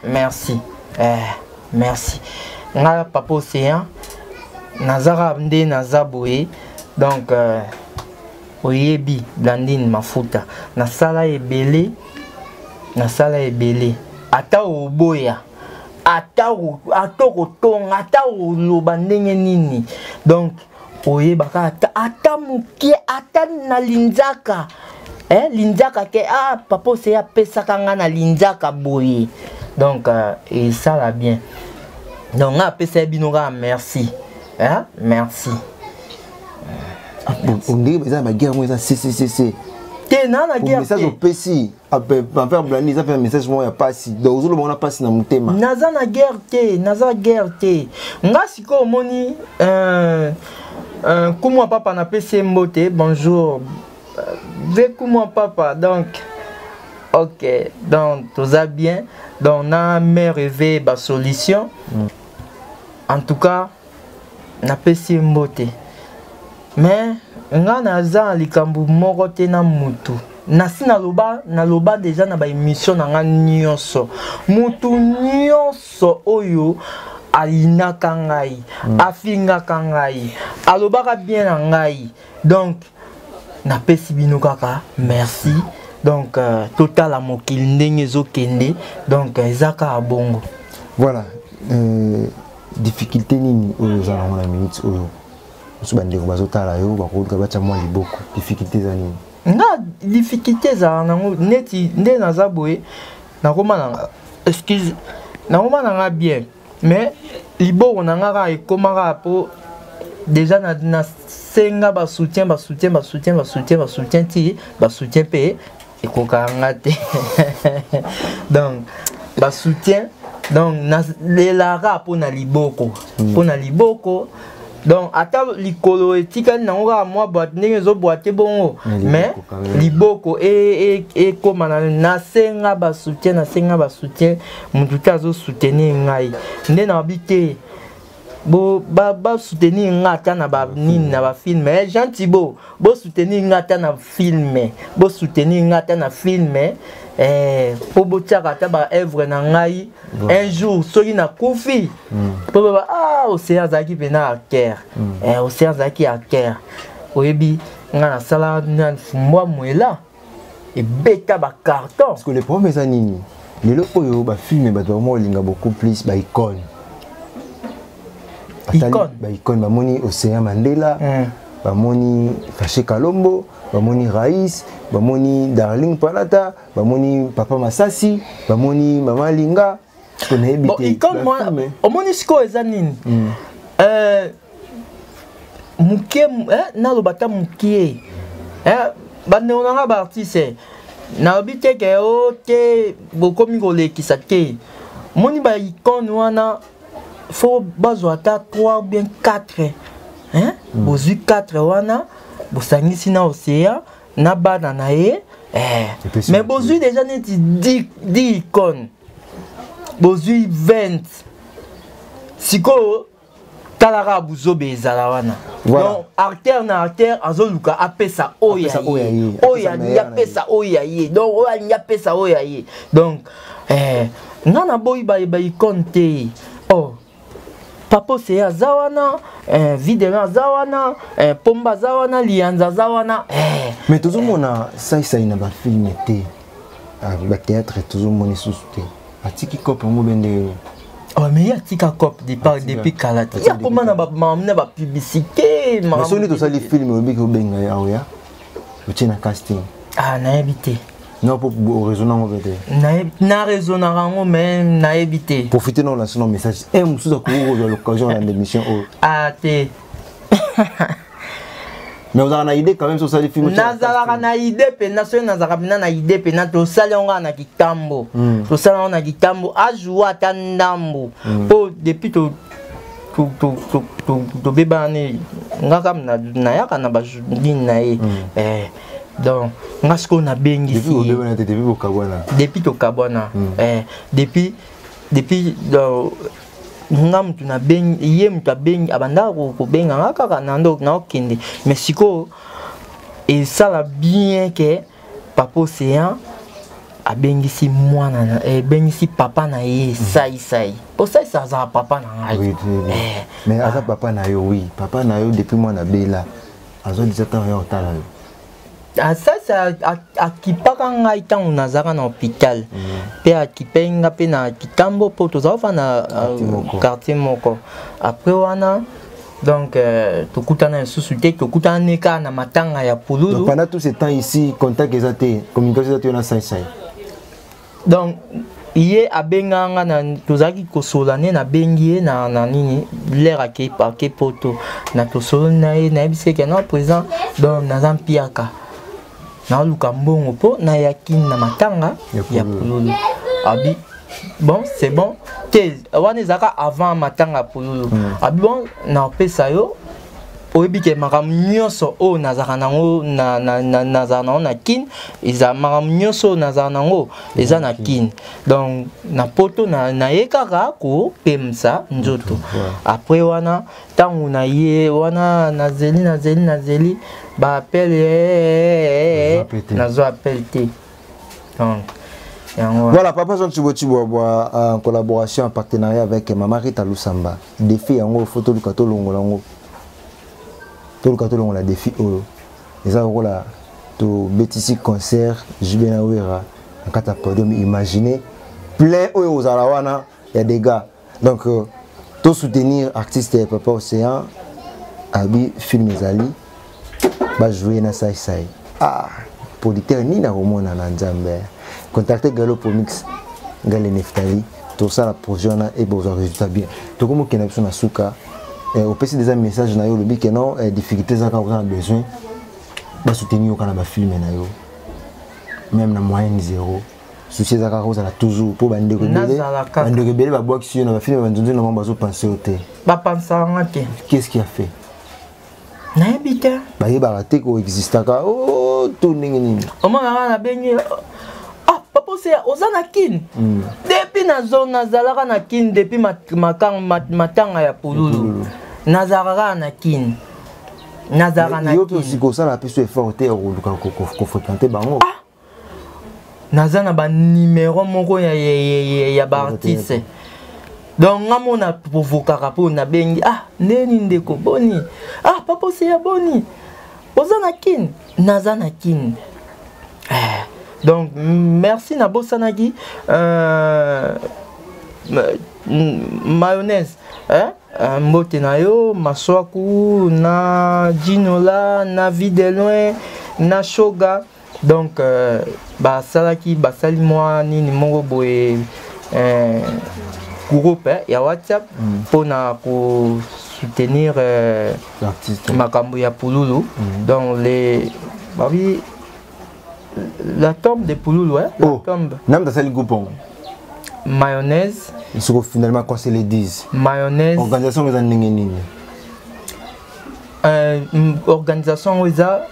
merci nga papa océan nazara nde nazaboye donc oyebi Blandine Mafuta na sala ebele ata oboya ata kotonga ata oloba ndenge nini donc oyebaka ata mukie ata na linzaka linzaka ke papa ose apesaka nga na linzaka boye donc ça va bien donc nga apesa bino ka merci merci on dit mais ça ma guerre moi ça c'est na guerre message au PC faire Blandine ça fait un message moi ya pasi donc zo le pasi na mutema naza na guerre te nga siko moni comment papa na PC mbote bonjour comment papa donc OK donc tout ça bien donc na mère rêvé ba solution en tout cas na PC mbote mais nga naza likambu moko te na mutu nasi naloba déjà na ba émission na nga nyonso mutu nyonso oyo alinaka ngai afingaka ngai alobaka bien na ngai donc napesi bino kaka merci donc total mokili ndenge ezokende donc ezaka bongo voilà difficulté nini oyo za na minute oyo subandeko bazotala yo bakoka bacha mwa liboko difficulté za nini nga difficulté za nango neti nde nazaboye nakoma excuse nakoma nga bien mais liboko nanga ka ekomaka po déjà na senga ba soutien ti ba soutien pe ekokanga te donc ba soutien donc na lelara po na liboko donc ata likolo etika nango mwa boîte ndenge zo boîte bongo mais liboko koma na senga ba soutien mutu ta zo soutenir ngai nde na bité ba soutenir nga ta na ba nini na ba film gentil bo soutenir nga ta na film po botiaka ta ba œuvre na ngai un jour soki na kufi po ba océan zaki pena acteur océan zaki acteur oyebi nga na sala na mwa mwela et beta ba carton parce que les problèmes ça nini lelo oyo ba film ba vraiment linga beaucoup plus ba icône bamoni Océan Mandela bamoni Faché Kalombo bamoni Raïs bamoni Darling Palata bamoni Papa Masasi bamoni Mama Linga bon icône moi omoni siko eza nini mukie na lobata mukie bande onanga ba artiste na obite ke o te bokomi kolekisa te moni ba icône wana faut bazwa ta 3 ou bien 4 hein bozui 4 wana bosangisi na Océan na bana na ye mais bozui déjà neti 10 icônes bozui 20 siko talaka buzobe ezala wana donc artère na artère azoluka apesa oya oya pesa oya ye donc oya pesa oya ye donc nana boy ba icône te oh Papa c'est azawana vidéo azawana pomba azawana lianza azawana mais toujours mona ça na ba film te ba théâtre toujours moni sous-te atiki kopo mo bende oh mais ya tika cop depuis kalati ya comment na ba publicité mais soni to sali film obi ko benga ya oya utina casting na éviter non pour raisonner en fait na raisonner en mais na éviter profiter non lancer un message musuza ko l'occasion dans l'émission te mais vous avez une idée quand même sur ça les films nazala na idée pe na idée pe na to salonga na kitambo to salonga na kitambo ajua tandambo po depuis to bebane ngaka na yaka na ba na ye donc ngasko na bengi depuis to kabwana depuis ngam tu na bengi yem ta bengi abanda ko benga ngaka na ndo na okende mais siko et ça la bien que Papa Océan a bengi si mwana bengi si papa na ye sai pour ça ça papa na oui mais asa papa na yo oui papa na yo depuis moi na bela azo 17 ans ya otala ça akipaka ngai ntango nazaka na hôpital mpe akipenga mpe na kitambo mpo tozaofa na quartier moko après wana donc tokutana lisusu te tokutana neka na matanga ya pululu pendant tout ce temps ici contact eza te communication eza te na sai donc ye abenganga na tozaki kosola ne na bengi ye na nini l'air ake poto na tosolo na ye nayebiseke na présent donc naza mpiaka na luka mbongo po na yakine na matanga ya pululu abi bon c'est bon te wana ezaka avant matanga pululu abi bon na pesa yo oyebi ke makambo nyonso oyo nazaka nango nazala nango na kine eza makambo nyonso oyo nazala nango eza na kine donc na poto naye kaka kopemisa nzoto après wana ntango na ye wana nazeli baapele nazwa appel te donc voilà Papa Jean Chibochibo en collaboration en partenariat avec Mama Rita Lusamba défi yango photo lukato longolango la défi oyo eza kola to betisi concert Jubena Wera en kata podium imaginez plein oyo ozala wana ya des gars donc to soutenir artiste Papa Océan abi film ezali ba jouer na sai producteur ni na romona na nzambe contacter Galo Pomix Gale Neftali tout ça la projet na et besoin résultat bien to comme kena biso na suka au PC des messages na yo le bi que non difficultés ça quand on a besoin ba soutenir au kana ba film na yo même na moyenne zéro souci ça quand on a toujours pour bande rebelle ba box sur na ba film ba nzonzo na mamba zo penser au té ba penser ngate qu'est-ce qui a fait na ebita ba yeba raté ko existaka oh tout nini o mama na bengi Papa Océan ozana kin depuis na zone nazalaka na kin depuis matanga ya pululu nazalaka na kin yo aussi ko ça la plus effort te ko fréquenter bango nazana ba numéro moko ya ba artiste donc ngamona provokaka po na bengi neni ndeko boni Papa Océan boni ozana kin nazana kin donc merci na bosanagi mayonnaise mbote na yo maswaku na dinola na videloin na shoga donc basali mwa nini mongo boye groupe ya WhatsApp pona ko soutenir makambo ya pululu donc les la tombe de Pouloulou, la tombe. Nam dans le goupon. Mayonnaise. Ils sont finalement qu'on se les dise. Mayonnaise. Organisation des organisation oza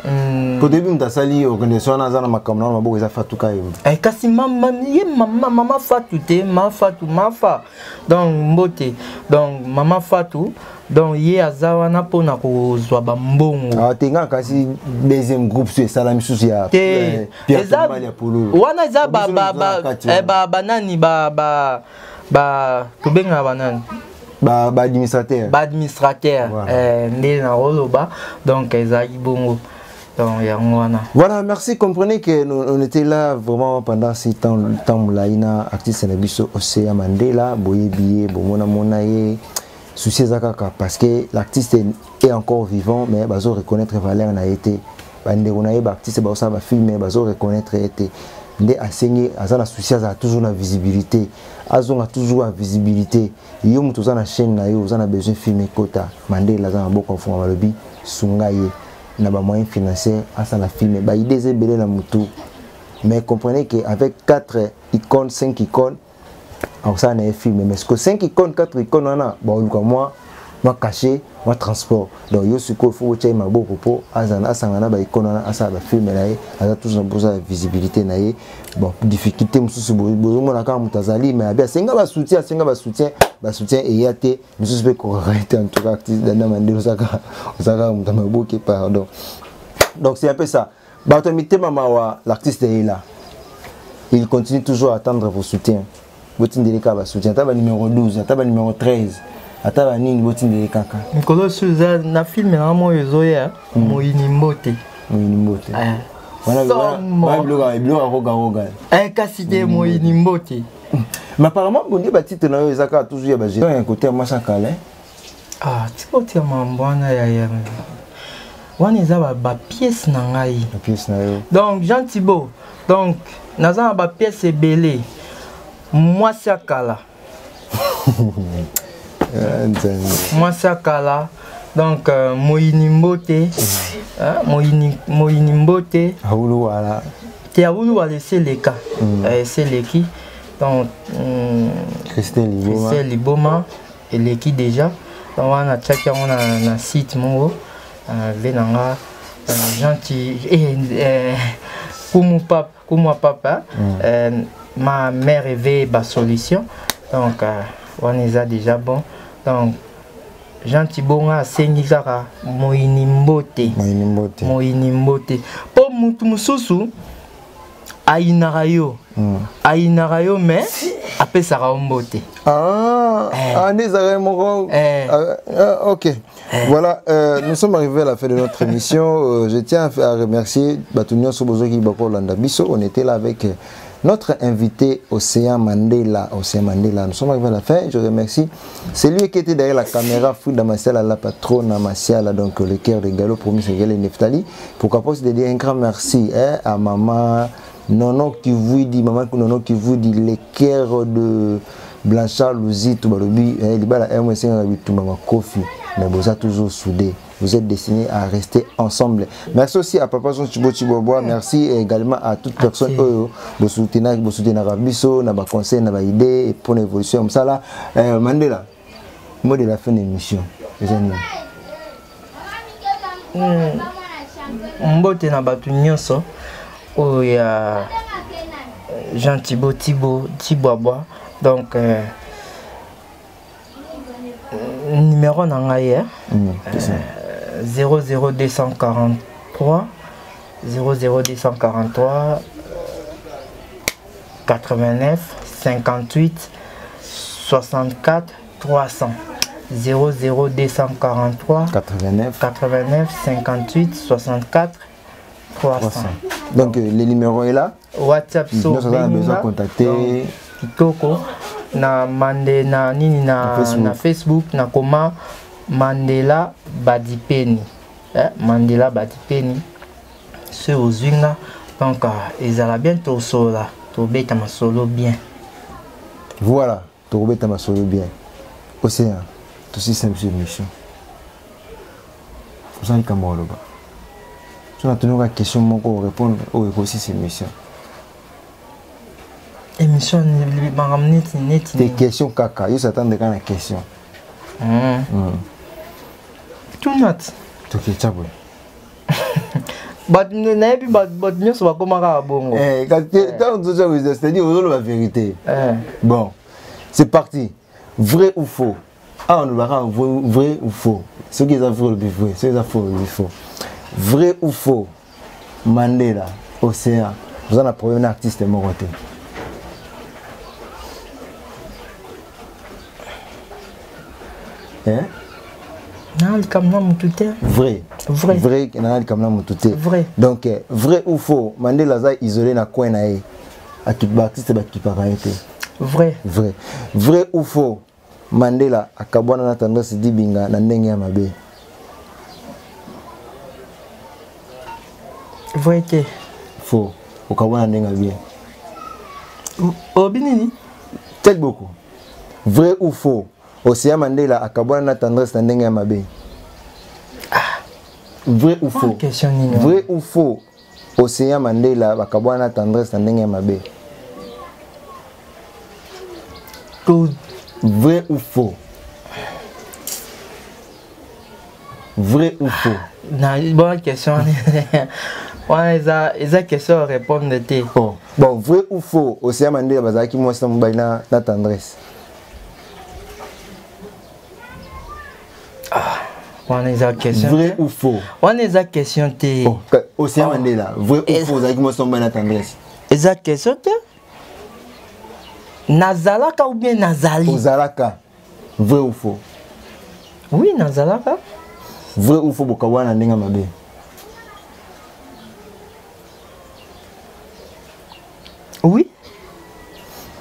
au début mtasali organisation na zana makamna na maboko eza fatu kayo kasi mama Fatou te mafa donc mbote donc mama Fatou donc ye azawa na pona kozwa ba mbongo tenga kasi deuxième groupe sur salami susu ya Pierre Tambali ya Polo wana za ba nani ba kubenga banani administrateur ndé na roloba donc ezaki bongo donc yangwana. Voilà, merci, comprenez que on était là vraiment pendant ce temps laina artiste na biso Océan Mandela boye billet bomona monaye souci zakaka parce que l'artiste est encore vivant mais bazo reconnaître valeur na été bande onaye ba artiste ba ça ba filmer bazo reconnaître été ndé enseigner azana souci za toujours na visibilité azonga toujours la visibilité yo mutu za na chaîne na yo za na besoin filmer kota Mandela za na boko fond malobi sungaye na ba moyens financiers asa na filmer ba idée zebele na mutu mais comprenez que avec 4 icônes 5 icônes alors ça na filmer mais ce que 5 icônes 4 icônes on ba luka moi caché moi transport donc yo siko faut tchai maboko po azana asangana ba icône na asa ba filmer na ye aza toujours besoin de visibilité na ye bon difficulté mususu bozo na ka mutazali mais bien senga ba soutien et yate mususu pe correct en tout cas artiste dans Mandela osaka mutamaboke pardon donc c'est un peu ça batomité mama wa l'artiste est là il continue toujours à attendre vos soutiens botindeli ka ba soutien ta ba numéro 12 ta ba numéro 13 ataba nini botindeli kaka mikolo suza na film na mo ezoya moyini mbote voilà kasi te moyini mbote mais apparemment bon ba titre na yo ezaka toujours ya ba j'ai un côté moi sakala tikoti ya mambwana ya wana eza ba pièce na ngai donc Jean Thibault donc naza ba pièce ebele moi sakala moi sakala donc moyini mbote moyini mbote aulu wala te aulu wala c'est le cas c'est l'équipe donc Christelle Liboma et l'équipe déjà donc on a checké on a na site mon venanga gentil comme papa ma mère avait ba solution donc on est déjà bon donc Jean Thibonga sengi kaka moyini mbote po mutu mususu ayinaka yo mais apesaka mbote ok voilà nous sommes arrivés à la fin de notre émission je tiens à remercier Batunio Sobozoki Bako Landa Bisso. On était là avec notre invité Océan Mandela. Nous sommes arrivés à la fin. Je remercie celui qui était derrière la caméra, Frida Marcel, la patronne Martial, donc le cœur de Gallo, promis c'est Galé Neftali. Pourquoi pas de dire un grand merci à maman Nono qui vous dit, le cœur de Blanchard Louzi, tout balobi, il y a la MSC tout maman Kofi, mais vous êtes toujours soudés. Vous êtes destinés à rester ensemble. Merci aussi à Papa Son Chibobois. Merci également à toute personne qui soutient Rabiso, n'a pas conseil, n'a pas idée et pour l'évolution comme ça là. Mandela, mot de la fin de l'émission. Mbote na batu nyonso oya Jean Thibault donc numéro na ngai 00243 89 58 64 300 00243 89 58 64 300. Donc le numéro est là. WhatsApp so nous avons besoin de contacter Kitoko na mande na nini na Facebook na koma Mandela Badipeni Mandela Badipeni ce ozwinga donc ezala bientôt sola to beta masolo bien voilà to beta masolo bien Océan tout si simple mission vous en kamolo ba tu as tenu la question moko répondre au aussi cette mission émission net des questions kaka yo s'attend de la question tout not toke chabwe But naebi but nyonso bakomaka bongo. Quand on dit ça, c'est-à-dire la vérité. Bon, c'est parti. Vrai ou faux? Ah, on nous va vrai ou faux. Ce qui est vrai le vrai, ce qui est faux le faux. Vrai ou faux? Mandela, Océan. Vous en avez un artiste moroté. Hein? Vrai. Vrai. Vrai. Vrai. Donc, vrai ou faux? Mandela a isolé na coin na e. A tout artiste ba qui paraît. Vrai. Vrai. Vrai ou faux? Mandela a kabwana na tendance dibinga na ndenge ya mabe. Vrai que faux. Au kabwana ndenge bien. Obinini. Tel beaucoup. Vrai ou faux? Océan Mandela a kabwana na tendance na ndenge ya mabe. Vrai ou faux? Vrai ou faux? Océan Mandela a kabwana na tendance na ndenge ya mabe. Vrai ou faux? Vrai ou faux? Bonne question. Eza question à répondre de thé. Bon, vrai ou faux? Océan Mandela bazaki moi ça mobile na tendresse. On est à question. Vrai ou faux? On est à question thé. Océan Mandela, vrai ou faux? Bazaki moi ça mobile na tendresse. Eza question thé? Nazalaka ou bien Nazali? Ozalaka. Vrai ou faux? Oui, Nazalaka. Vrai ou faux? Bokawana ndenge mabe. Oui.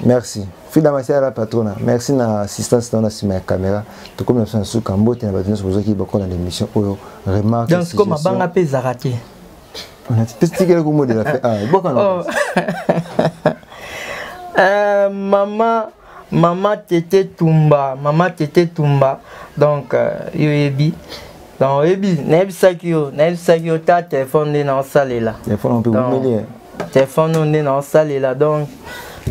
Merci. Fida Masia la patrona. Merci na assistance dans la caméra. Tout comme nous sommes Kambote na badine sur qui bakona l'émission oyo remarque. Donc comme banga pe zarate. On a testé quelque mot de la fait. Ah, bokana. Maman Tété Tumba, donc yoebi. Donc yoebi, nebisakio ta téléphone dans salle là. Téléphone on peut oublier. Téléphone on est dans salle là donc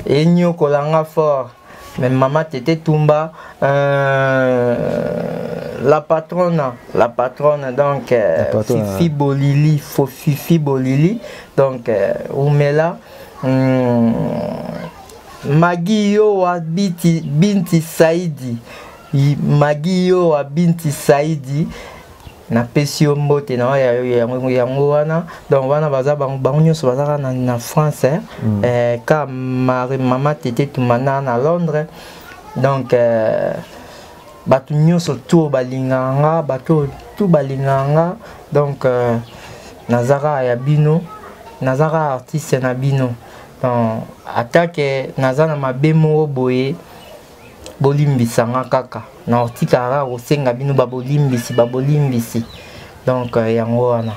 et nyo kolanga fort. Mais maman Tété Tumba la patronne donc Fifi Bolili donc Oumela Magio wa binti Saidi Magio wa binti Saidi na pesio mbote na yango wana donc wana baza bango nyonso baza na France ka mama Tété Tumana na Londres donc batu nyonso to balinganga donc nazara ya bino nazara artiste na bino donc attaque nazana mabemo boye bolimbisanga kaka na otikara osenga bino babolimbisi donc yango wana.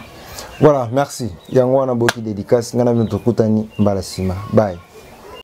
Voilà, merci. Yango wana boki dédicace ngana bino tokutani mbala sima. Bye.